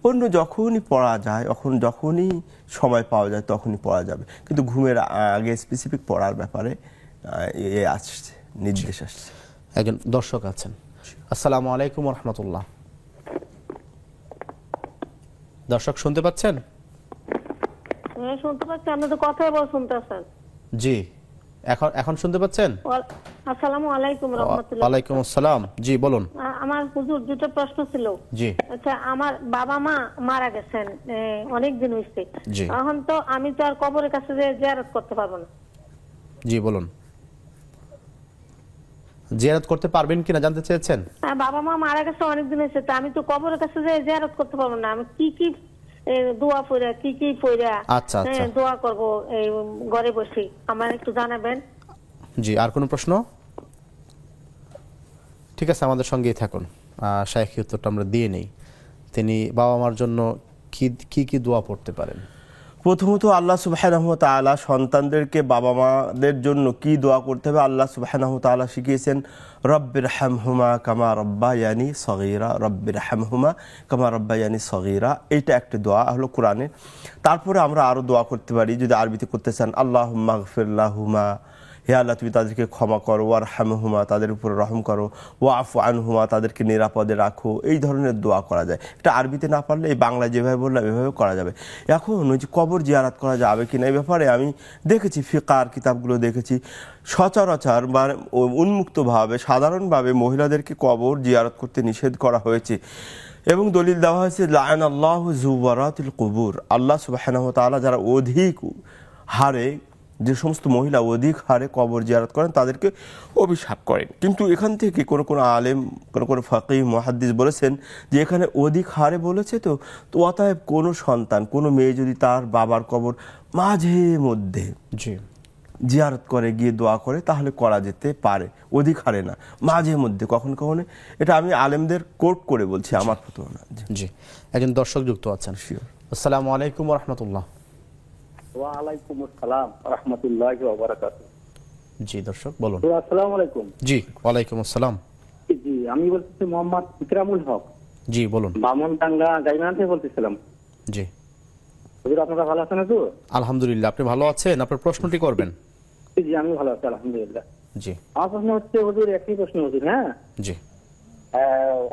অন্য যখনই পড়া যায়, যখনই সময় পাওয়া যায় তখনই পড়া যাবে, কিন্তু ঘুমের আগে স্পেসিফিক পড়ার ব্যাপারে আসছে, নির্দেশ আসছে। একজন দর্শক আছেন। আসসালামু আলাইকুম ওয়া রাহমাতুল্লাহ। দর্শক শুনতে পাচ্ছেন? হ্যাঁ শুনতে পাচ্ছি, আপনি তো কথাই বল শুনতেছেন। জি, এখন শুনতে পাচ্ছেন? আসসালামু আলাইকুম রাহমাতুল্লাহ। ওয়ালাইকুম আসসালাম। জি বলুন। আমার হুজুর দুটো প্রশ্ন ছিল। জি। আচ্ছা, আমার বাবা মা মারা গেছেন অনেক দিন হইছে, জি। এখন তো আমি তো আর কবরের কাছে জিয়ারত করতে পারবো না। জি বলুন, জিয়ারত করতে পারবেন কিনা জানতে চেয়েছেন? হ্যাঁ, বাবা মা মারা গেছে অনেক দিন হয়েছে, তো আমি তো কবরের কাছে জিয়ারত করতে পারবো না। আমি কি কি দোয়া পড়া, কি কি পড়া আচ্ছা আচ্ছা, দোয়া করবো এই ঘরে বসে, আমার একটু জানাবেন। জি। আর কোনো প্রশ্ন? ঠিক আছে, আমাদের সঙ্গেই থাকুন। শাইখ উত্তরটা আমরা দিয়ে নেই। তিনি বাবা মার জন্য কি কি দোয়া পড়তে পারেন? প্রথমত আল্লাহ সুবহানাহু ওয়া তাআলা সন্তানদেরকে বাবা মাদের জন্য কি দোয়া করতে হবে আল্লাহ সুবহানাহু ওয়া তাআলা শিখিয়েছেন, রব্বির হামহুমা কামা রব্বায়ানি সগীরা, রব্বির হামহুমা কামা রব্বায়ানি সগীরা। এইটা একটা দোয়া হলো কোরআনে। তারপরে আমরা আরো দোয়া করতে পারি, যদি আরবিতে করতে চান, আল্লাহুম্মা গফির লাহুমা, হে আল্লাহ তুমি তাদেরকে ক্ষমা করো, ওয়ারহামহুমা তাদের উপরে রহম করো, ওয়াফু আনহুমা তাদেরকে নিরাপদে রাখো। এই ধরনের দোয়া করা যায়। এটা আরবিতে না পারলে এই বাংলা যেভাবে বললাম এভাবে করা যাবে। এখন ওই যে কবর জিয়ারত করা যাবে কিনা এই ব্যাপারে আমি দেখেছি, ফিকার কিতাবগুলো দেখেছি, সচরাচর বা উন্মুক্তভাবে সাধারণভাবে মহিলাদেরকে কবর জিয়ারত করতে নিষেধ করা হয়েছে এবং দলিল দেওয়া হয়েছে লাআনাল্লাহু যুওয়ারাতিল কুবুর, আল্লাহ সুবহানাহু ওয়া তাআলা যারা অধিক হারে, যে সমস্ত মহিলা অধিক হারে কবর জিয়ারত করেন তাদেরকে অভিশাপ করেন। কিন্তু এখান থেকে কোনো আলেম, কোনো ফাকিহ মুহাদ্দিস বলেছেন যে এখানে অধিক হারে বলেছে, তো অতএব কোনো সন্তান, কোনো মেয়ে যদি তার বাবার কবর মাঝে মধ্যে জি জিয়ারত করে, গিয়ে দোয়া করে, তাহলে করা যেতে পারে, অধিক হারে না, মাঝে মধ্যে কখনো কখনো। এটা আমি আলেমদের কোট করে বলছি, আমার ফতোয়া না। জি। একজন দর্শক যুক্ত আছেন। আসসালামু আলাইকুম ওয়া রাহমাতুল্লাহ। ওয়ালাইকুম আসসালাম রাহমাতুল্লাহি ওয়া বারাকাতুহু। জি দর্শক বলুন। আসসালামু আলাইকুম। জি ওয়ালাইকুম আসসালাম। জি, আমি বলতেছি মোহাম্মদ ইকরামুল হক। জি বলুন। বামনডাঙ্গা গাইবান্ধা থেকে বলতেছিলাম। জি। হুজুর আপনারা ভালো আছেন তো? আলহামদুলিল্লাহ, আপনি ভালো আছেন? আপনার প্রশ্নটি করবেন। জি আমি ভালো আছি আলহামদুলিল্লাহ। জি। আমার প্রশ্ন হচ্ছে হুজুর, একই প্রশ্ন হুজুর। হ্যাঁ, জি।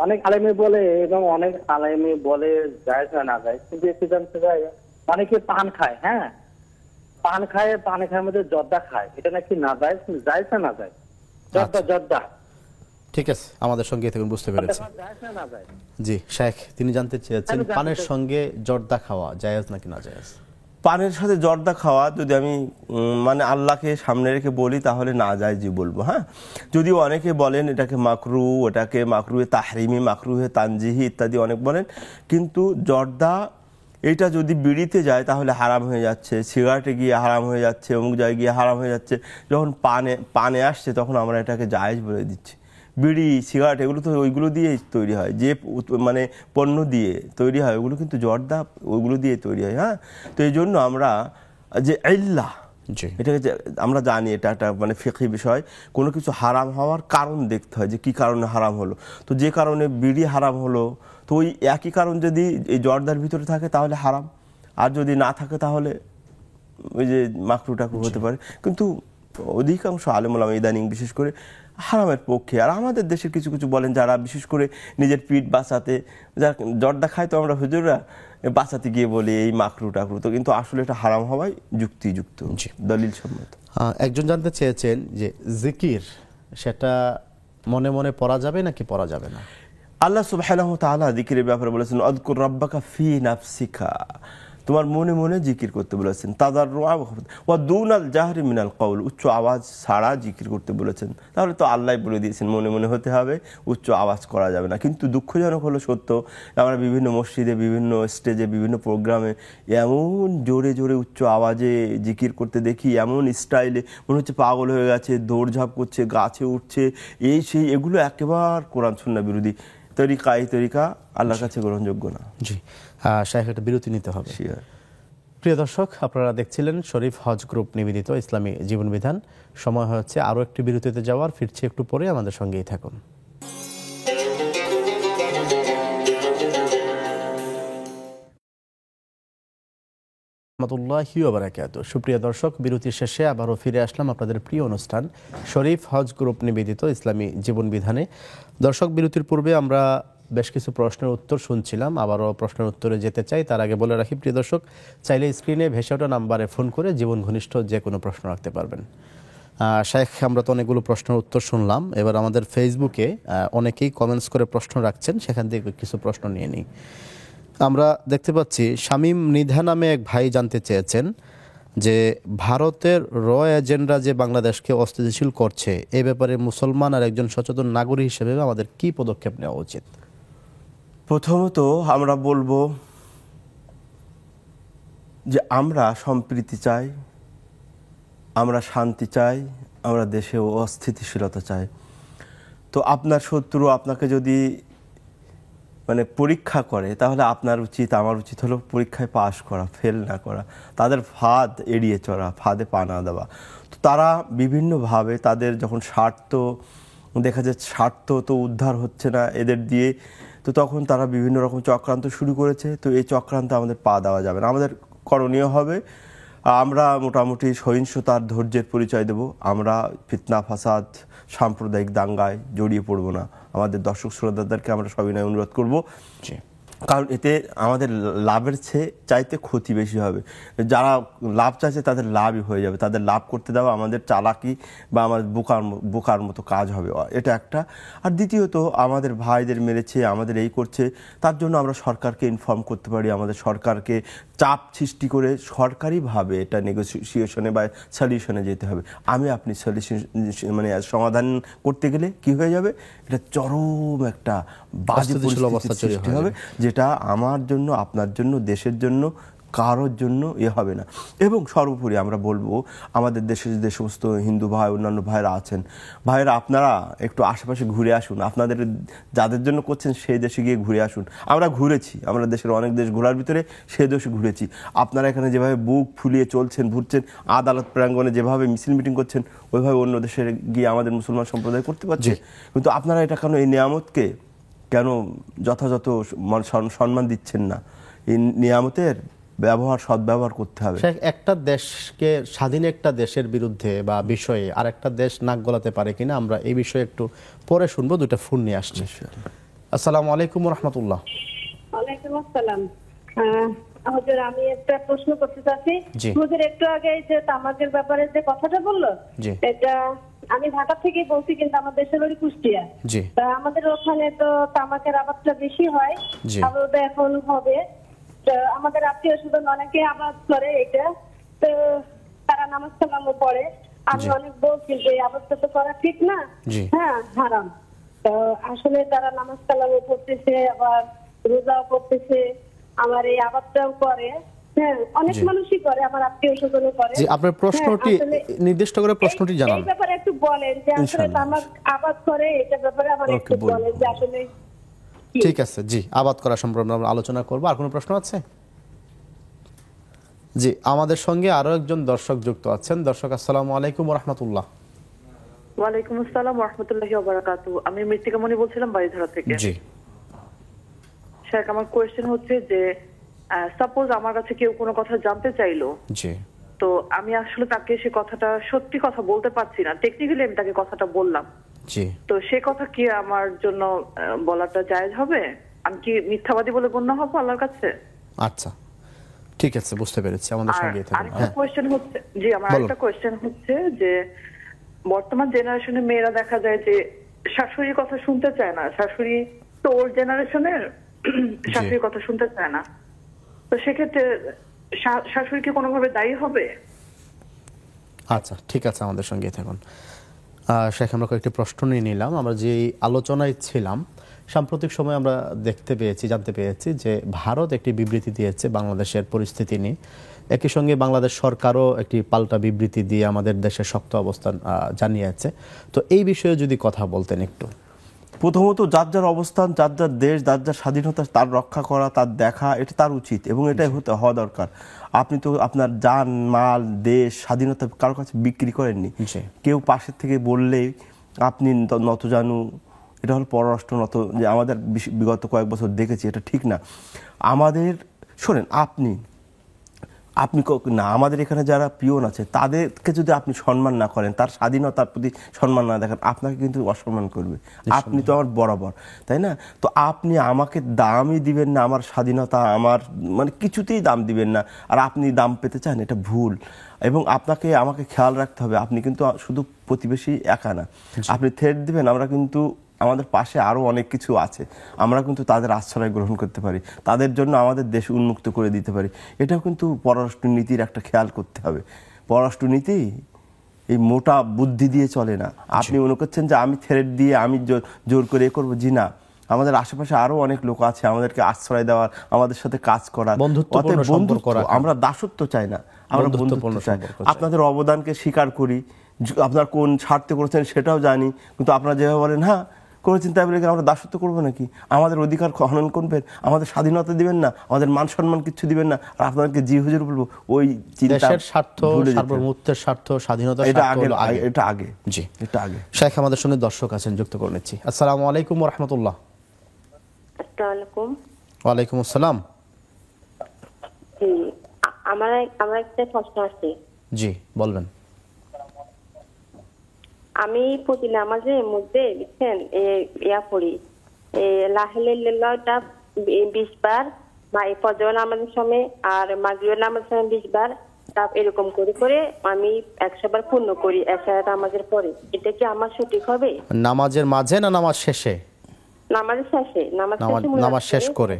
অনেক আলেমে বলে এবং অনেক আলেমে বলে যায় না যায়, কিন্তু একটু জানতে চাই, অনেকে পান খায়, হ্যাঁ পান খায়, পান খায় মধ্যে জর্দা খায়, এটা নাকি না যায়, যায় না যায়? জর্দা জর্দা ঠিক আছে, আমাদের সঙ্গে থাকুন, বুঝতে পেরেছি। না যায়? জি শেখ, তিনি জানতে চেয়েছেন পানের সঙ্গে জর্দা খাওয়া জায়েজ নাকি না জায়েজ? পানের সাথে জর্দা খাওয়া যদি আমি মানে আল্লাহকে সামনে রেখে বলি তাহলে না যায় জি বলবো। হ্যাঁ, যদিও অনেকে বলেন এটাকে মাকরু, ওটাকে মাকরুহে তাহরিমি, মাকরুহে তানজিহি ইত্যাদি অনেক বলেন, কিন্তু জর্দা এটা যদি বিড়িতে যায় তাহলে হারাম হয়ে যাচ্ছে, সিগারেটে গিয়ে হারাম হয়ে যাচ্ছে, অমুক জায়গায় গিয়ে হারাম হয়ে যাচ্ছে। যখন পানে আসছে তখন আমরা এটাকে জায়েজ বলে দিচ্ছি। বিড়ি, সিগারেট এগুলো তো ওইগুলো দিয়েই তৈরি হয়, যে মানে পণ্য দিয়ে তৈরি হয় ওগুলো কিন্তু জর্দা ওইগুলো দিয়ে তৈরি হয়। হ্যাঁ, তো এই জন্য আমরা যে ইল্লাহ, এটাকে আমরা জানি এটা একটা মানে ফিকহি বিষয়, কোনো কিছু হারাম হওয়ার কারণ দেখতে হয় যে কি কারণে হারাম হলো। তো যে কারণে বিড়ি হারাম হলো, তো ওই একই কারণ যদি এই জর্দার ভিতরে থাকে তাহলে হারাম, আর যদি না থাকে তাহলে ওই যে মাকরু টাকরু হতে পারে। কিন্তু অধিকাংশ আলেম ওলামা ইদানিং বিশেষ করে হারামের পক্ষে। আর আমাদের দেশের কিছু কিছু বলেন যারা বিশেষ করে নিজের পিঠ বাঁচাতে, যারা জর্দা খায়, তো আমরা হুজুররা বাঁচাতে গিয়ে বলি এই মাকরু টাকরু, তো কিন্তু আসলে এটা হারাম হওয়াই যুক্তিযুক্ত, দলিল সম্মত। একজন জানতে চেয়েছেন যে জিকির সেটা মনে মনে পড়া যাবে নাকি পড়া যাবে না? আল্লাহ সুবহানাহু ওয়া তাআলা জিকিরের ব্যাপারে বলেছেন আযকুর রাব্বাকা ফি নাফসিকা, তোমার মনে মনে জিকির করতে বলেছেন। তাদাররুআ ওয়া দুনাল জাহরি মিনাল কওল, উচ্চ আওয়াজ ছাড়া জিকির করতে বলেছেন। তাহলে তো আল্লাহ বলে দিয়েছেন মনে মনে হতে হবে, উচ্চ আওয়াজ করা যাবে না। কিন্তু দুঃখজনক হলো সত্য, আমরা বিভিন্ন মসজিদে, বিভিন্ন স্টেজে, বিভিন্ন প্রোগ্রামে এমন জোরে জোরে উচ্চ আওয়াজে জিকির করতে দেখি, এমন স্টাইলে মনে হচ্ছে পাগল হয়ে গেছে, দৌড়ঝাঁপ করছে, গাছে উঠছে, এই সেই, এগুলো একেবারে কোরআন সুন্নাহ বিরোধী তরিকা। এই তরিকা আল্লাহর কাছে গ্রহণযোগ্য না। জি, শাইখ, একটা বিরতি নিতে হবে। প্রিয় দর্শক, আপনারা দেখছিলেন শরীফ হজ গ্রুপ নিবেদিত ইসলামী জীবন বিধান। সময় হচ্ছে আরও একটি বিরতিতে যাওয়ার, ফিরছি একটু পরে, আমাদের সঙ্গেই থাকুন। সুপ্রিয় দর্শক, বিরতির শেষে আবারও ফিরে আসলাম আপনাদের প্রিয় অনুষ্ঠান শরীফ হজ গ্রুপ নিবেদিত ইসলামী জীবন বিধানে। দর্শক, বিরতির পূর্বে আমরা বেশ কিছু প্রশ্নের উত্তর শুনছিলাম, আবারও প্রশ্নের উত্তরে যেতে চাই। তার আগে বলে রাখি প্রিয় দর্শক, চাইলে স্ক্রিনে ভেসে ওঠা নাম্বারে ফোন করে জীবন ঘনিষ্ঠ যে কোনো প্রশ্ন রাখতে পারবেন। শেখ, আমরা তো অনেকগুলো প্রশ্নের উত্তর শুনলাম, এবার আমাদের ফেসবুকে অনেকেই কমেন্টস করে প্রশ্ন রাখছেন, সেখান থেকে কিছু প্রশ্ন নিয়ে নিই। আমরা দেখতে পাচ্ছি শামীম নিধা নামে এক ভাই জানতে চেয়েছেন যে ভারতের এজেন্টরা যে বাংলাদেশকে অস্থিতিশীল করছে, এ ব্যাপারে মুসলমান আর একজন সচেতন নাগরিক হিসেবে আমাদের কি পদক্ষেপ নেওয়া উচিত? প্রথমত আমরা বলবো যে আমরা সম্প্রীতি চাই, আমরা শান্তি চাই, আমরা দেশে অস্থিতিশীলতা চাই। তো আপনার শত্রু আপনাকে যদি পরীক্ষা করে, তাহলে আপনার উচিত, আমার উচিত হলো পরীক্ষায় পাশ করা, ফেল না করা, তাদের ফাঁদ এড়িয়ে চলা, ফাঁদে পা না দেওয়া। তো তারা বিভিন্নভাবে তাদের যখন স্বার্থ দেখা যাচ্ছে, স্বার্থ তো উদ্ধার হচ্ছে না এদের দিয়ে, তো তখন তারা বিভিন্ন রকম চক্রান্ত শুরু করেছে। তো এই চক্রান্ত আমাদের পা দেওয়া যাবে না। আমাদের করণীয় হবে, আমরা মোটামুটি সহিংসতার ধৈর্যের পরিচয় দেব। আমরা ফিতনা ফাসাদ সাম্প্রদায়িক দাঙ্গায় জড়িয়ে পড়ব না। আমাদের দর্শক শ্রোতাদেরকে আমরা সবিনয় অনুরোধ করব, কারণ এতে আমাদের লাভের চাইতে ক্ষতি বেশি হবে। যারা লাভ চাইছে তাদের লাভই হয়ে যাবে, তাদের লাভ করতে দেওয়া আমাদের চালাকি বা আমাদের বোকার মতো কাজ হবে, এটা একটা। আর দ্বিতীয়ত, আমাদের ভাইদের মেরেছে, আমাদের এই করছে, তার জন্য আমরা সরকারকে ইনফর্ম করতে পারি, আমাদের সরকারকে চাপ সৃষ্টি করে সরকারিভাবে এটা নেগোসিয়েশনে বা সলিউশনে যেতে হবে। আপনি সলিউশন সমাধান করতে গেলে কি হয়ে যাবে, এটা চরম একটা বাজে পরিস্থিতির সৃষ্টি হবে, যেটা আমার জন্য, আপনার জন্য, দেশের জন্য, কারোর জন্য হবে না। এবং সর্বোপরি আমরা বলবো, আমাদের দেশে যে সমস্ত হিন্দু ভাই, অন্যান্য ভাইরা আছেন, ভাইরা আপনারা একটু আশেপাশে ঘুরে আসুন, আপনাদের যাদের জন্য করছেন সেই দেশে গিয়ে ঘুরে আসুন। আমরা ঘুরেছি, আমরা দেশের অনেক দেশ ঘোরার ভিতরে সেই দেশে ঘুরেছি। আপনারা এখানে যেভাবে বুক ফুলিয়ে চলছেন, ঘুরছেন, আদালত প্রাঙ্গণে যেভাবে মিছিল মিটিং করছেন, ওইভাবে অন্য দেশে গিয়ে আমাদের মুসলমান সম্প্রদায় করতে পারছে। কিন্তু আপনারা এটা কেন, এই নিয়ামতকে কেন যথাযথ সম্মান দিচ্ছেন না? এই নিয়ামতের সদ্ব্যবহার করতে হবে। একটা দেশকে, স্বাধীন একটা দেশের বিরুদ্ধে বা বিষয়ে আর একটা দেশ নাক গলাতে পারে কিনা, আমরা এই বিষয়ে একটু পরে শুনবো। দুইটা ফোন নিয়ে আসছি। আসসালামু আলাইকুম ওয়া রাহমাতুল্লাহ। ওয়ালাইকুম আসসালাম। হুজুর, আমি একটা প্রশ্ন করতে চাচ্ছি। হুজুর, একটু আগে যে তামাকের ব্যাপারে যে কথাটা বললো, এটা আমি ঢাকা থেকেই বলছি, কিন্তু আমার দেশের বাড়ি কুষ্টিয়া। তা আমাদের ওখানে তো তামাকের আবাদটা বেশি হয়, আবাদ এখন হবে। আমাদের আত্মীয় স্বজন অনেকে আবাদ করে এটা, তো তারা নামাজ কালামও পড়ে। আমি অনেক বলছি যে আবাদটা তো করা ঠিক না, হ্যাঁ হারাম। তো আসলে তারা নামাজ কালামও পড়তেছে, আবার রোজাও করতেছে, আমার এই আবাদটাও করে। হ্যাঁ, অনেক মানুষই করে, আমার আত্মীয় স্বজনও করে। আপনার প্রশ্নটি নির্দিষ্ট করে প্রশ্নটি জানান। এই ব্যাপারে একটু বলেন যে আসলে তামাক আবাদ করে, এটা ব্যাপারে আমার একটু বলেন যে আসলে। ঠিক আছে, জি, আবাদ করা সম্পর্কে আমরা আলোচনা করব। আর কোনো প্রশ্ন আছে? জি, আমাদের সঙ্গে আরো একজন দর্শক যুক্ত আছেন। দর্শক, আসসালামু আলাইকুম ওয়া রাহমাতুল্লাহ। ওয়ালাইকুম আসসালাম ওয়া রাহমাতুল্লাহি ওয়া বারাকাতুহু। আমি মৃত্তিকা মনি বলছিলাম বাড়িধারা থেকে। জি শেখ, আমার কোয়েশ্চেন হচ্ছে যে সাপোজ আমার কাছে কেউ কোনো কথা জানতে চাইলো, জি, তো আমি আসলে তাকে সে কথাটা সত্যি কথা বলতে পারছি না, টেকনিক্যালি আমি তাকে কথাটা বললাম, জি, তো সে কথা কি আমার জন্য বলাটা জায়েজ হবে? আমি কি মিথ্যাবাদী বলে গণ্য হব আল্লাহর কাছে? আচ্ছা, ঠিক আছে, বুঝতে পেরেছি। আমাদের সঙ্গে থাকুন। আরেকটা কোয়েশ্চেন হচ্ছে, জি, আমার আরেকটা কোয়েশ্চেন হচ্ছে যে বর্তমান জেনারেশনের মেয়েরা দেখা যায় যে শাশুড়ির কথা শুনতে চায় না। শাশুড়ি তো ওল্ড জেনারেশনের, শাশুড়ির কথা শুনতে চায় না। তো সেক্ষেত্রে শাশুড়ি কি কোনোভাবে দায়ী হবে? আচ্ছা, ঠিক আছে, আমাদের সঙ্গে থাকুন। শেখ, আমরা কয়েকটি প্রশ্ন নিয়ে নিলাম। আমরা যে আলোচনায় ছিলাম, সাম্প্রতিক সময় আমরা জানতে পেরেছি যে ভারত একটি বিবৃতি দিয়েছে বাংলাদেশের পরিস্থিতি নিয়ে। একই সঙ্গে বাংলাদেশ সরকারও একটি পাল্টা বিবৃতি দিয়ে আমাদের দেশের শক্ত অবস্থান জানিয়েছে। তো এই বিষয়ে যদি কথা বলতেন একটু। প্রথমত যার যার অবস্থান, যার যার দেশ, যার যার স্বাধীনতা তার রক্ষা করা, তার দেখা, এটা তার উচিত এবং এটাই হওয়া দরকার। আপনি তো আপনার জান মাল দেশ স্বাধীনতা কারোর কাছে বিক্রি করেননি। কেউ পাশের থেকে বললেই আপনি নতজানু, এটা হলো পররাষ্ট্র নত, যে আমাদের বিগত কয়েক বছর দেখেছি, এটা ঠিক না। আমাদের শোনেন, আপনি না, আমাদের এখানে যারা পিয়ন আছে তাদেরকে যদি আপনি সম্মান না করেন, তার স্বাধীনতার প্রতি সম্মান না দেখেন, আপনাকে কিন্তু অসম্মান করবে। আপনি তো আমার বরাবর, তাই না? তো আপনি আমাকে দামই দিবেন না, আমার স্বাধীনতা, আমার মানে কিছুতেই দাম দিবেন না, আর আপনি দাম পেতে চান, এটা ভুল। এবং আমাকে খেয়াল রাখতে হবে, আপনি কিন্তু শুধু প্রতিবেশী একা না, আপনি থ্রেট দিবেন, আমরা কিন্তু আমাদের পাশে আরও অনেক কিছু আছে, আমরা কিন্তু তাদের আশ্রয় গ্রহণ করতে পারি, তাদের জন্য আমাদের দেশ উন্মুক্ত করে দিতে পারি। এটাও কিন্তু পররাষ্ট্রনীতির একটা খেয়াল করতে হবে। পররাষ্ট্রনীতি এই মোটা বুদ্ধি দিয়ে চলে না। আপনি মনে করছেন যে আমি থ্রেট দিয়ে আমি জোর করে করবো, জি না। আমাদের আশেপাশে আরো অনেক লোক আছে আমাদেরকে আশ্রয় দেওয়ার, আমাদের সাথে কাজ করার, বন্ধুত্ব। আমরা দাসত্ব চাই না, আমরা বন্ধুত্ব চাই। আপনাদের অবদানকে স্বীকার করি, আপনার কোন স্বার্থে করেছেন সেটাও জানি, কিন্তু আপনারা যেভাবে বলেন হ্যাঁ কোনো চিন্তা বলে আমরা দাসত্ব করবো নাকি? আমাদের অধিকার হনন করবেন, আমাদের স্বাধীনতা দিবেন না, আমাদের মান সম্মান কিছু দিবেন না, আর আপনাদেরকে জি হুজুর বলবো, ওই দেশের স্বার্থ, সার্বভৌমত্বের স্বার্থ, স্বাধীনতার স্বার্থ এটা আগে। জি, এটা আগে। শেখ আমাদের সঙ্গে দর্শক আছেন, যুক্ত করে নিচ্ছি। আসসালামু আলাইকুম ওয়া রাহমাতুল্লাহ। আসসালামু আলাইকুম। ওয়া আলাইকুম আসসালাম। জি, আমার একটা প্রশ্ন আছে। জি বলবেন। আমি প্রতি নামাজের মধ্যে বুঝছেন পড়ি লা ইলাহা ইল্লাল্লাহটা 20 বার, বা ফজর নামাজের সময় আর মাগরিবের নামাজের সময় 20 বার, এরকম করে করে আমি 100 বার পূর্ণ করি এশা নামাজের পরে। এটা কি আমার সঠিক হবে? নামাজের মাঝে না নামাজ শেষে? নামাজের শেষে। নামাজ শেষ করে।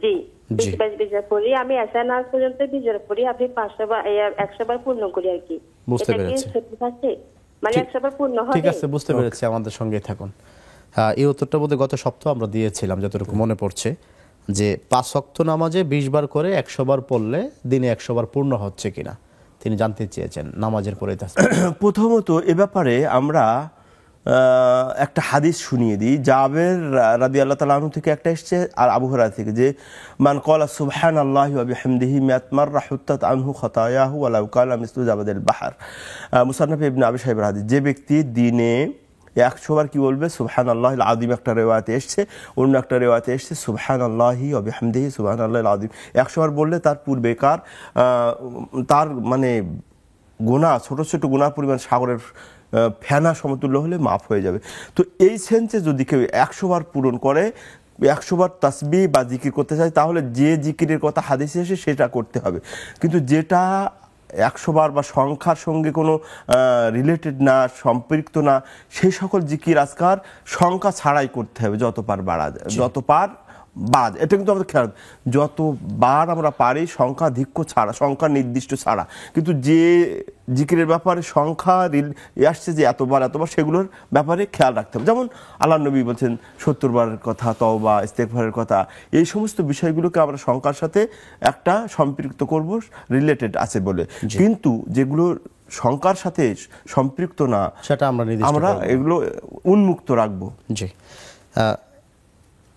জি, 20 বার পড়ি আমি এশা নামাজ পর্যন্ত 20 বার পড়ি, আপনি 500 বার 100 বার পূর্ণ করি আর কি। বুঝতে পেরেছি। সঠিক আছে? মানে 100 বার পূর্ণ হবে? ঠিক আছে, বুঝতে পেরেছি। আমাদের সঙ্গেই থাকুন। এই উত্তরটা বোধহয় গত সপ্তাহে আমরা দিয়েছিলাম, যতটুকু মনে পড়ছে, যে 5 ওয়াক্ত নামাজে 20 বার করে 100 বার পড়লে দিনে 100 বার পূর্ণ হচ্ছে কিনা তিনি জানতে চেয়েছেন নামাজের পরে। প্রথমত এ ব্যাপারে আমরা একটা হাদিস শুনিয়ে দিই। জাবের রাদিয়াল্লাহু তাআলা আনহু থেকে একটা এসেছে, আর আবু হুরায়রা থেকে, যে মান ক্বালা সুবহানাল্লাহি ওয়া বিহামদিহি মিআত মাররা হুত্তাত আনহু খাতায়াহু ওয়া লাউ কানা মিসলু জাবাদিল বাহর। মুসান্নাফ ইবনে আবি শাইবার হাদিস। যে ব্যক্তি দিনে 100 বার কি বলবে সুবহানাল্লাহিল আযীম, একটা রিওয়ায়াতে এসেছে, অন্য একটা রিওয়ায়াতে এসেছে সুবহানাল্লাহি ওয়া বিহামদিহি সুবহানাল্লাহিল আযীম। 100 বার বললে তার পূর্বেকার তার মানে গুনাহ, ছোট ছোট গুনাহ পরিমাণ সাগরের ফেনা সমতুল্য হলে মাফ হয়ে যাবে। তো এই সেন্সে যদি কেউ 100 বার পূরণ করে, 100 বার তাসবিহ বা জিকির করতে চায়, তাহলে যে জিকিরের কথা হাদিসে এসে সেটা করতে হবে। কিন্তু যেটা 100 বার বা সংখ্যার সঙ্গে কোনো রিলেটেড না, সম্পৃক্ত না, সেই সকল জিকির আজকার সংখ্যা ছাড়াই করতে হবে, যতবার বাড়া যায়, যতবার বাদ। এটা কিন্তু আমাদের খেয়াল, যতবার আমরা পারি সংখ্যাধিক্য ছাড়া, সংখ্যা নির্দিষ্ট ছাড়া। কিন্তু যে জিকিরের ব্যাপারে সংখ্যা আসছে যে এতবার সেগুলোর ব্যাপারে খেয়াল রাখতে হবে। যেমন আল্লাহ নবী বলছেন 70 বারের কথা, তওবা ইস্তেগফারের কথা, এই সমস্ত বিষয়গুলোকে আমরা সংখ্যার সাথে একটা সম্পৃক্ত করব, রিলেটেড আছে বলে। কিন্তু যেগুলো সংখ্যার সাথে সম্পৃক্ত না, সেটা আমরা এগুলো উন্মুক্ত রাখবো। জি,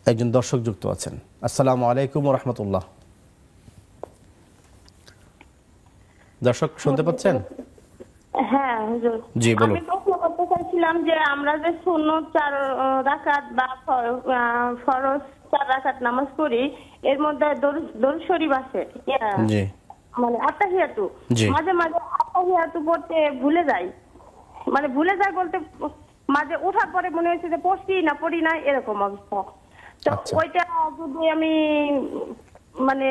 একজন দর্শক যুক্ত আছেন। আসসালামু আলাইকুম ওয়া রাহমাতুল্লাহ। দর্শক শুনতে পাচ্ছেন? হ্যাঁ হুজুর, জি বলুন। আমি প্রশ্ন করতে চাইছিলাম যে আমরা যে সুন্নত 4 রাকাত বা ফরজ 4 রাকাত নামাজ পড়ি, এর মধ্যে দরুদ শরীফ আছে, জি মানে আত্তাহিয়াতু, মাঝে মাঝে আত্তাহিয়াতু পড়তে ভুলে যাই, মানে ভুলে যাই বলতে মাঝে ওঠার পরে মনে হচ্ছে যে পড়ছি না পড়ি না, এরকম অবস্থা। তো ওইটা যদি আমি মানে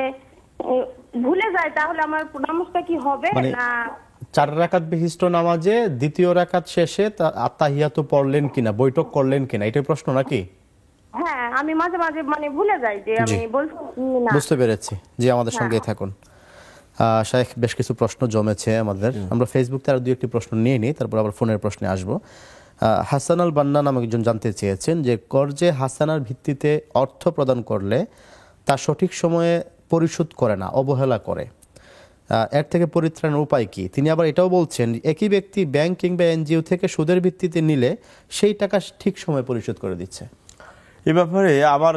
ভুলে যাই তাহলে আমার নামাজটা কি হবে? না 4 রাকাত বিশিষ্ট নামাজে দ্বিতীয় রাকাত শেষে আত্তাহিয়াতু পড়লেন কিনা, বৈঠক করলেন কিনা, এটাই প্রশ্ন নাকি? হ্যাঁ, আমি মাঝে মাঝে মানে ভুলে যাই যে আমি বলছি না। বুঝতে পেরেছি। জি, আমাদের সঙ্গেই থাকুন। শেখ, বেশ কিছু প্রশ্ন জমেছে আমাদের, আমরা ফেসবুক থেকে আর 2-1টি প্রশ্ন নিয়ে নিই, তারপর আবার ফোনের প্রশ্নে আসবো। হাসান আল বান্না নামক একজন জানতে চেয়েছেন যে কর্জে হাসানার ভিত্তিতে অর্থ প্রদান করলে তা সঠিক সময়ে পরিশোধ করে না, অবহেলা করে, এর থেকে পরিত্রাণের উপায় কি? তিনি আবার এটাও বলছেন, একই ব্যক্তি ব্যাংক কিংবা এনজিও থেকে সুদের ভিত্তিতে নিলে সেই টাকা ঠিক সময় পরিশোধ করে দিচ্ছে। এ ব্যাপারে আমার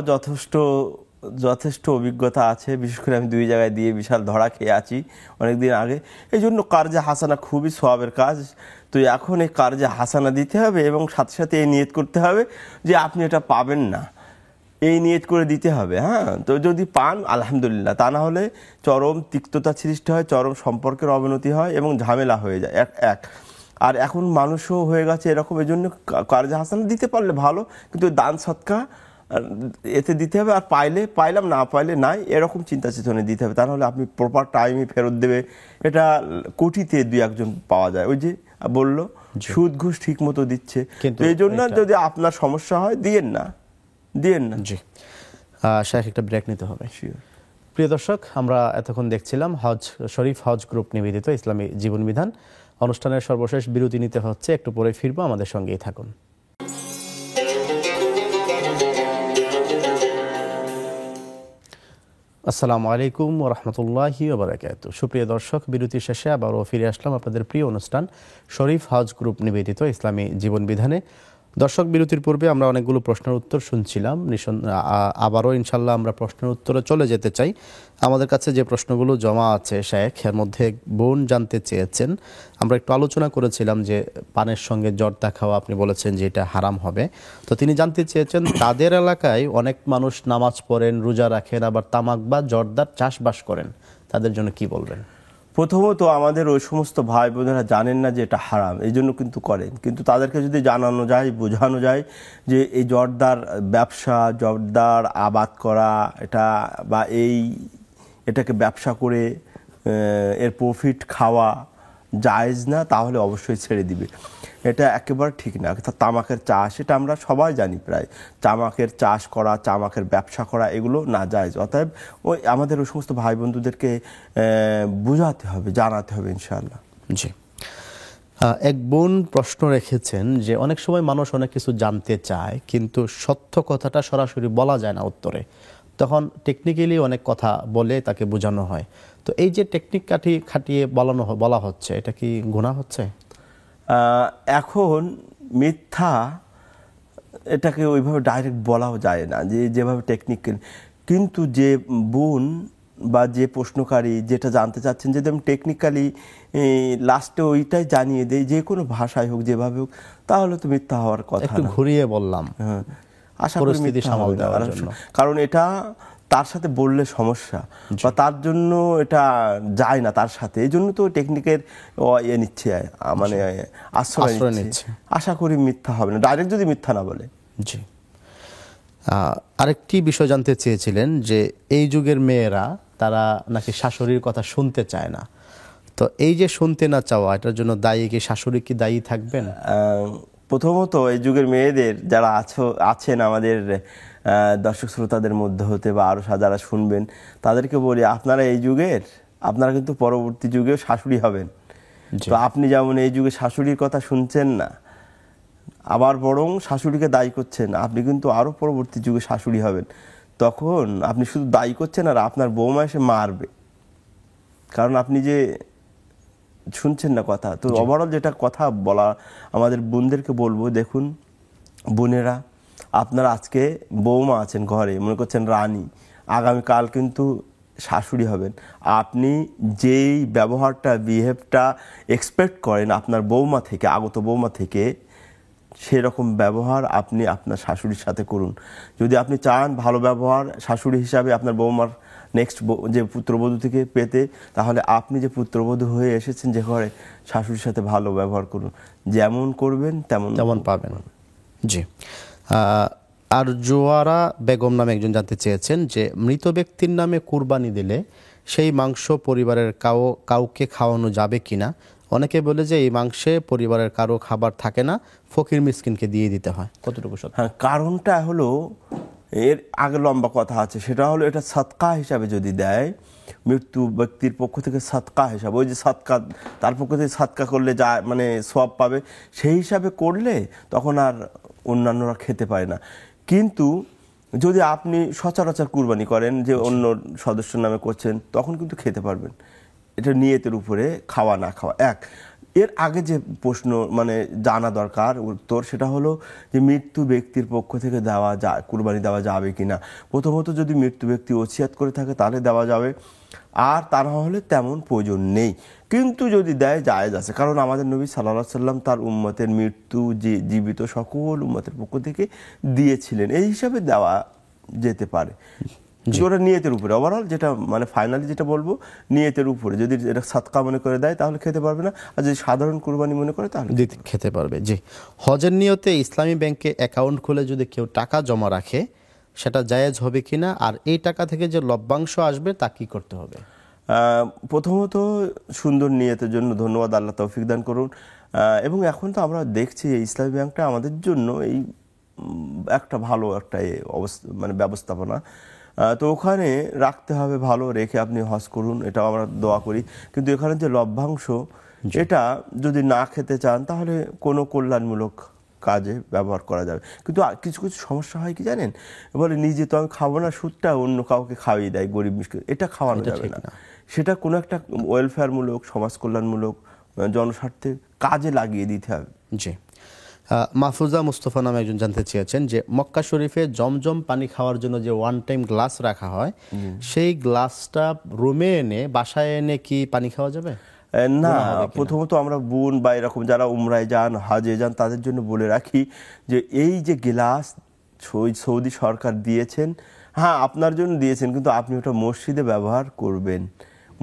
যথেষ্ট অভিজ্ঞতা আছে। বিশেষ করে আমি 2 জায়গায় দিয়ে বিশাল ধরা খেয়ে আছি অনেকদিন আগে। এই জন্য কার্জে হাসানা খুবই সওয়াবের কাজ। তো এখন এই কার্জে হাসানা দিতে হবে এবং সাথে সাথে এই নিয়ত করতে হবে যে আপনি এটা পাবেন না, এই নিয়ত করে দিতে হবে। হ্যাঁ, তো যদি পান আলহামদুলিল্লাহ, তা না হলে চরম তিক্ততা সৃষ্টি হয়, চরম সম্পর্কের অবনতি হয় এবং ঝামেলা হয়ে যায়। এক আর এখন মানুষও হয়ে গেছে এরকম, এই জন্য কার্জে হাসানা দিতে পারলে ভালো, কিন্তু দান সৎকা এতে দিতে হবে। আর পাইলাম, না পাইলে নাই, এরকম চিন্তা চেতনে দিতে হবে। তা নাহলে আপনি প্রপার টাইমে ফেরত দেবে, এটা কোটিতে 2-1 পাওয়া যায়। ওই যে বলল সুদ ঘুষ ঠিক মতো দিচ্ছে, কিন্তু এই জন্য যদি আপনার সমস্যা হয় দিয়েন না। জি, শাইখ একটা ব্রেক নিতে হবে। প্রিয় দর্শক, আমরা এতক্ষণ দেখছিলাম শরীফ হজ গ্রুপ নিবেদিত ইসলামী জীবন বিধান। অনুষ্ঠানের সর্বশেষ বিরতি নিতে হচ্ছে, একটু পরে ফিরবো, আমাদের সঙ্গেই থাকুন। আসসালামু আলাইকুম ওয়া রাহমাতুল্লাহি ওয়া বারাকাতুহু। সুপ্রিয় দর্শক, বিরতির শেষে আবারও ফিরে আসলাম আপনাদের প্রিয় অনুষ্ঠান শরীফ হজ গ্রুপ নিবেদিত ইসলামী জীবন বিধানে। দর্শক, বিরতির পূর্বে আমরা অনেকগুলো প্রশ্নের উত্তর শুনছিলাম। আবারও ইনশাল্লাহ আমরা প্রশ্নের উত্তরে চলে যেতে চাই। আমাদের কাছে যে প্রশ্নগুলো জমা আছে শায়েখ, এর মধ্যে বোন জানতে চেয়েছেন, আমরা একটু আলোচনা করেছিলাম যে পানের সঙ্গে জর্দা খাওয়া, আপনি বলেছেন যে এটা হারাম হবে। তো তিনি জানতে চেয়েছেন, তাদের এলাকায় অনেক মানুষ নামাজ পড়েন, রোজা রাখেন, আবার তামাক বা জর্দার চাষবাস করেন, তাদের জন্য কি বলবেন? প্রথমত আমাদের ওই সমস্ত ভাই বোনেরা জানেন না যে এটা হারাম, এই জন্য কিন্তু করেন। কিন্তু তাদেরকে যদি জানানো যায়, বোঝানো যায় যে এই জর্দার ব্যবসা, জর্দার আবাদ করা এটা বা এটাকে ব্যবসা করে এর প্রফিট খাওয়া জায়েজ না, তাহলে অবশ্যই ছেড়ে দিবে। এটা একেবারে ঠিক না। তামাকের চাষ, এটা আমরা সবাই জানি প্রায়, তামাকের চাষ করা, তামাকের ব্যবসা করা, এগুলো না জায়েজ। অতএব আমাদের ওই সমস্ত ভাই বন্ধুদেরকে বোঝাতে হবে, জানাতে হবে ইনশাআল্লাহ। জি, এক বোন প্রশ্ন রেখেছেন যে অনেক সময় মানুষ অনেক কিছু জানতে চায়, কিন্তু সত্য কথাটা সরাসরি বলা যায় না উত্তরে, তখন টেকনিক্যালি অনেক কথা বলে তাকে বোঝানো হয়। তো এই যে টেকনিক খাটিয়ে বলা হচ্ছে, এটা কি গুনাহ হচ্ছে? এখন মিথ্যা এটাকে ওইভাবে ডাইরেক্ট বলাও যায় না, যেভাবে টেকনিক। কিন্তু যে বোন বা যে প্রশ্নকারী যেটা জানতে চাচ্ছেন, যদি আমি টেকনিক্যালি লাস্টে ওইটাই জানিয়ে দেই, যে কোনো ভাষায় হোক, যেভাবে হোক, তাহলে তো মিথ্যা হওয়ার কথা। একটু ঘুরিয়ে বললাম, হ্যাঁ, আশা করি মিথ্যা হবে না। কারণ এটা তার সাথে বললে সমস্যা, বা তার জন্য এটা যায় না তার সাথে, এই জন্য তো টেকনিকের নিচ্ছে, মানে আশ্রয় নিচ্ছে। আশা করি মিথ্যা হবে না, ডাইরেক্ট যদি মিথ্যা না বলে। জি, আরেকটি বিষয় জানতে চেয়েছিলেন যে এই যুগের মেয়েরা, তারা নাকি শাশুড়ির কথা শুনতে চায় না। তো এই যে শুনতে না চাওয়া, এটার জন্য দায়ী কি শাশুড়ি, কি দায়ী থাকবেন? প্রথমত এই যুগের মেয়েদের যারা আছেন আমাদের দর্শক শ্রোতাদের মধ্যে হতে, বা আরো যারা শুনবেন, তাদেরকে বলি, আপনারা এই যুগের, আপনারা কিন্তু পরবর্তী যুগেও শাশুড়ি হবেন। তো আপনি যেমন এই যুগে শাশুড়ির কথা শুনছেন না, আবার বরং শাশুড়িকে দায়ী করছেন, আপনি কিন্তু আরো পরবর্তী যুগে শাশুড়ি হবেন। তখন আপনি শুধু দায়ী করছেন, আর আপনার বৌমা এসে মারবে, কারণ আপনি যে শুনছেন না কথা। তো ওভারঅল যেটা কথা বলা আমাদের বোনদেরকে বলবো, দেখুন বোনেরা, আপনারা আজকে বৌমা আছেন ঘরে, মনে করছেন রানী, আগামীকাল কিন্তু শাশুড়ি হবেন। আপনি যেই ব্যবহারটা, বিহেভটা এক্সপেক্ট করেন আপনার বৌমা থেকে, আগত বৌমা থেকে, সেরকম ব্যবহার আপনি আপনার শাশুড়ির সাথে করুন। যদি আপনি চান ভালো ব্যবহার শাশুড়ি হিসাবে আপনার বৌমার নেক্সট যে পুত্রবধূ থেকে পেতে, তাহলে আপনি যে পুত্রবধূ হয়ে এসেছেন যে ঘরে, শাশুড়ির সাথে ভালো ব্যবহার করুন। যেমন করবেন তেমন পাবেন। জি, আর জোয়ারা বেগম নামে একজন জানতে চেয়েছেন যে মৃত ব্যক্তির নামে কুরবানি দিলে সেই মাংস পরিবারের কাউকে খাওয়ানো যাবে কিনা? অনেকে বলে যে এই মাংসে পরিবারের কারো খাবার থাকে না, ফকির মিসকিনকে দিয়ে দিতে হয়, কতটুকু সত্য? হ্যাঁ, কারণটা হলো, এর আগে লম্বা কথা আছে, সেটা হলো এটা সাদকা হিসাবে যদি দেয়, মৃত্যু ব্যক্তির পক্ষ থেকে সাদকা হিসাবে, ওই যে সাদকা, তার পক্ষ থেকে সাদকা করলে যা মানে সওয়াব পাবে, সেই হিসাবে করলে তখন আর অন্যান্যরা খেতে পারে না। কিন্তু যদি আপনি সচরাচর কুরবানি করেন, যে অন্য সদস্যর নামে করছেন, তখন কিন্তু খেতে পারবেন। এটা নিয়তের উপরে খাওয়া না খাওয়া। এর আগে যে প্রশ্ন মানে জানা দরকার উত্তর, সেটা হলো যে মৃত্যু ব্যক্তির পক্ষ থেকে দেওয়া যায়, কুরবানি দেওয়া যাবে কিনা। প্রথমত যদি মৃত্যু ব্যক্তি ওসিয়াত করে থাকে তাহলে দেওয়া যাবে, আর তা না হলে তেমন প্রয়োজন নেই। কিন্তু যদি দেয় জায়েজ আছে, কারণ আমাদের নবী সাল্লাল্লাহু আলাইহি সাল্লাম তার উম্মতের মৃত্যু জীবিত সকল উম্মতের পক্ষ থেকে দিয়েছিলেন, এই হিসাবে দেওয়া যেতে পারে। ওরা নিয়তের উপরে, ওভারঅল যেটা মানে ফাইনালি যেটা বলবো, নিয়তের উপরে। যদি এটা সাদকা মনে করে দেয় তাহলে খেতে পারবে না, আর যদি সাধারণ কুরবানি মনে করে তাহলে খেতে পারবে। জি, হজের নিয়তে ইসলামী ব্যাংকে অ্যাকাউন্ট খুলে যদি কেউ টাকা জমা রাখে সেটা জায়েজ হবে কিনা, আর এই টাকা থেকে যে লভ্যাংশ আসবে তা কি করতে হবে? প্রথমত সুন্দর নিয়তের জন্য ধন্যবাদ, আল্লাহ তৌফিক দান করুন। এবং এখন তো আমরা দেখছি ইসলামী ব্যাংকটা আমাদের জন্য এই একটা ভালো একটা অবস্থা মানে ব্যবস্থাপনা, তো ওখানে রাখতে হবে, ভালো রেখে আপনি হজ করুন, এটাও আমরা দোয়া করি। কিন্তু এখানে যে লভ্যাংশ, এটা যদি না খেতে চান তাহলে কোনো কল্যাণমূলক কাজে ব্যবহার করা যাবে। কিন্তু কিছু কিছু সমস্যা হয় কি জানেন, বলে নিজে তো আমি খাবো না, সুদটা অন্য কাউকে খাওয়িয়ে দেয়, গরিব মিসকিন, এটা খাওয়ানো যাবে না। সেটা কোনো একটা ওয়েলফেয়ারমূলক, সমাজ কল্যাণমূলক, জনস্বার্থে কাজে লাগিয়ে দিতে হবে। জি, মাহফুজা মুস্তফা নামে একজন জানতে চেয়েছেন যে মক্কা শরীফে জমজম পানি খাওয়ার জন্য যে ওয়ান টাইম গ্লাস রাখা হয়, সেই গ্লাসটা রুমে এনে বাসায় এনে কি পানি খাওয়া যাবে? না, প্রথমত আমরা বোন বা এরকম যারা উমরায় যান, হাজে যান, তাদের জন্য বলে রাখি যে এই যে গ্লাস সৌদি সরকার দিয়েছেন, হ্যাঁ আপনার জন্য দিয়েছেন, কিন্তু আপনি ওটা মসজিদে ব্যবহার করবেন,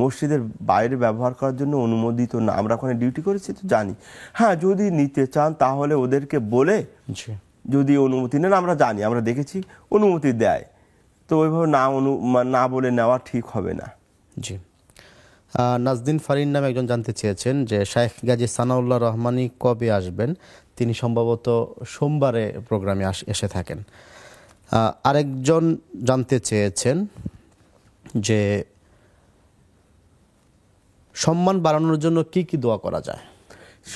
মসজিদের বাইরে ব্যবহার করার জন্য অনুমোদিত না। আমরা ওখানে ডিউটি করেছি তো জানি। হ্যাঁ, যদি নিতে চান তাহলে ওদেরকে বলে, যদি অনুমতি নেন, আমরা জানি, আমরা দেখেছি অনুমতি দেয়, তো ওইভাবে না বলে নেওয়া ঠিক হবে না। জি, নাজদিন ফারিন নামে একজন জানতে চেয়েছেন যে শাইখ গাজী সানাউল্লাহ রহমানী কবে আসবেন? তিনি সম্ভবত সোমবারে প্রোগ্রামে এসে থাকেন। আরেকজন জানতে চেয়েছেন যে সম্মান বাড়ানোর জন্য কি কি দোয়া করা যায়?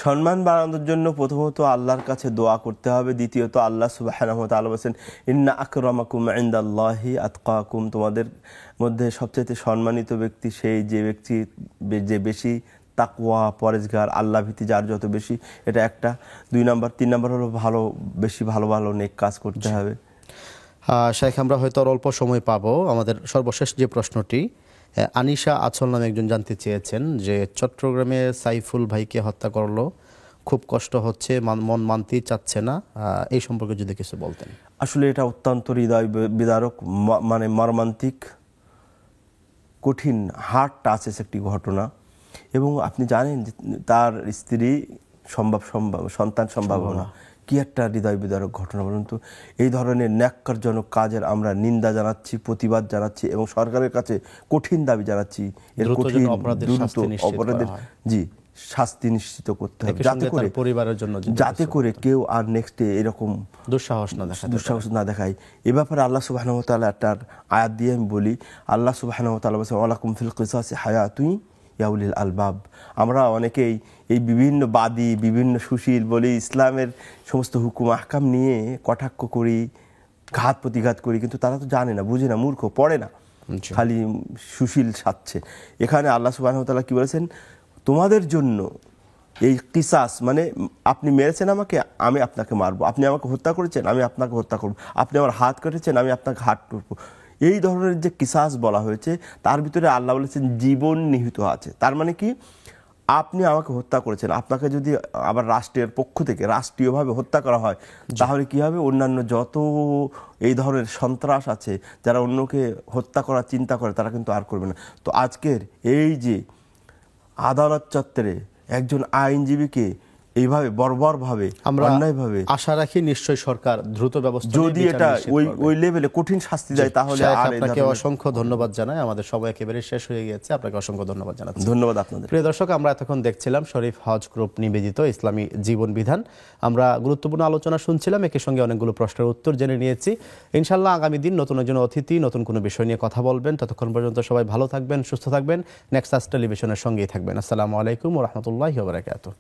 সম্মান বাড়ানোর জন্য প্রথমত আল্লাহর কাছে দোয়া করতে হবে, দ্বিতীয়ত আল্লাহ সুবহানাহু ওয়া তাআলা বলেন ইন্না আকরামাকুম ইনদাল্লাহি আতকাকুম, তোমাদের মধ্যে সবচেয়ে সম্মানিত ব্যক্তি সেই যে ব্যক্তি যে বেশি তাকওয়া, পরেজগার, আল্লাহ ভীতি যার যত বেশি, এটা একটা। 2 নাম্বার, 3 নাম্বার হলো বেশি ভালো ভালো নেক কাজ করতে হবে। শাইখ, আমরা হয়তো আর অল্প সময় পাবো। আমাদের সর্বশেষ যে প্রশ্নটি, আনিশা আচল নামে একজন জানতে চেয়েছেন যে চট্টগ্রামে সাইফুল ভাইকে হত্যা করলো, খুব কষ্ট হচ্ছে, মন মানতেই চাচ্ছে না, এই সম্পর্কে যদি কিছু বলতেন। আসলে এটা অত্যন্ত হৃদয় বিদারক, মানে মর্মান্তিক, কঠিন, হার্ট টাচেস একটি ঘটনা। এবং আপনি জানেন যে তার স্ত্রী সন্তান সম্ভাবনা, কি একটা হৃদয় বিদারক ঘটনা বলুন তো। এই ধরনের ন্যাক্কারজনক কাজের আমরা নিন্দা জানাচ্ছি, প্রতিবাদ জানাচ্ছি এবং সরকারের কাছে কঠিন দাবি জানাচ্ছি। এর কঠিন অপরাধের শাস্তি নিশ্চিত করতে হবে, যাতে করে পরিবারের জন্য, যাতে করে কেউ আর নেক্সটে এরকম দুঃসাহস না দেখায়। এ ব্যাপারে আল্লাহ সুবহানাহু ওয়া তাআলা একটা আয়াত দিয়ে আমি বলি, আল্লাহ সুবহানাহু ওয়া তাআলা বলেছেন ওয়ালাকুম ফিল কিসাসি হায়াতুন ইয়া উলিল আলবাব। আমরা অনেকেই এই বিভিন্ন বাদী, বিভিন্ন সুশীল বলি, ইসলামের সমস্ত হুকুম আহকাম নিয়ে কটাক্ষ করি, ঘাত প্রতিঘাত করি, কিন্তু তারা তো জানে না, বুঝে না, মূর্খ, পড়ে না, খালি সুশীল সাজছে। এখানে আল্লাহ সুবহানাহু ওয়া তাআলা কি বলেছেন, তোমাদের জন্য এই কিসাস, মানে আপনি মেরেছেন আমাকে, আমি আপনাকে মারবো, আপনি আমাকে হত্যা করেছেন, আমি আপনাকে হত্যা করবো, আপনি আমার হাত কেটেছেন, আমি আপনাকে হাত করবো। এই ধরনের যে কিসাস বলা হয়েছে, তার ভিতরে আল্লাহ বলেছেন জীবন নিহিত আছে। তার মানে কি, আপনি আমাকে হত্যা করেছেন, আপনাকে যদি আবার রাষ্ট্রের পক্ষ থেকে রাষ্ট্রীয়ভাবে হত্যা করা হয়, তাহলে কি হবে, অন্যান্য যত এই ধরনের সন্ত্রাস আছে, যারা অন্যকে হত্যা করার চিন্তা করে, তারা কিন্তু আর করবে না। তো আজকের এই যে আদালত চত্বরে একজন আইনজীবীকে এইভাবে বর্বরভাবে, অন্যায়ভাবে, আশা রাখি নিশ্চয়ই সরকার দ্রুত ব্যবস্থা, যদি এটা ওই লেভেলে কঠিন শাস্তি দেয়, তাহলে আপনাকে অসংখ্য ধন্যবাদ জানাই। আমাদের সবাই একেবারে শেষ হয়ে গেছে, আপনাকে অসংখ্য ধন্যবাদ জানাচ্ছি। ধন্যবাদ আপনাদের। প্রিয় দর্শক, আমরা এতক্ষণ দেখছিলাম শরীফ হজ গ্রুপ নিবেদিত ইসলামী জীবন বিধান। আমরা গুরুত্বপূর্ণ আলোচনা শুনছিলাম, একই সঙ্গে অনেকগুলো প্রশ্নের উত্তর জেনে নিয়েছি। ইনশাআল্লাহ আগামী দিন নতুন একজন অতিথি নতুন কোনো বিষয় নিয়ে কথা বলবেন। ততক্ষণ পর্যন্ত সবাই ভালো থাকবেন, সুস্থ থাকবেন, নেক্সাস টেলিভিশনের সঙ্গেই থাকবেন। আসসালামু আলাইকুম ওয়া রাহমাতুল্লাহি ওয়া বারাকাতুহু।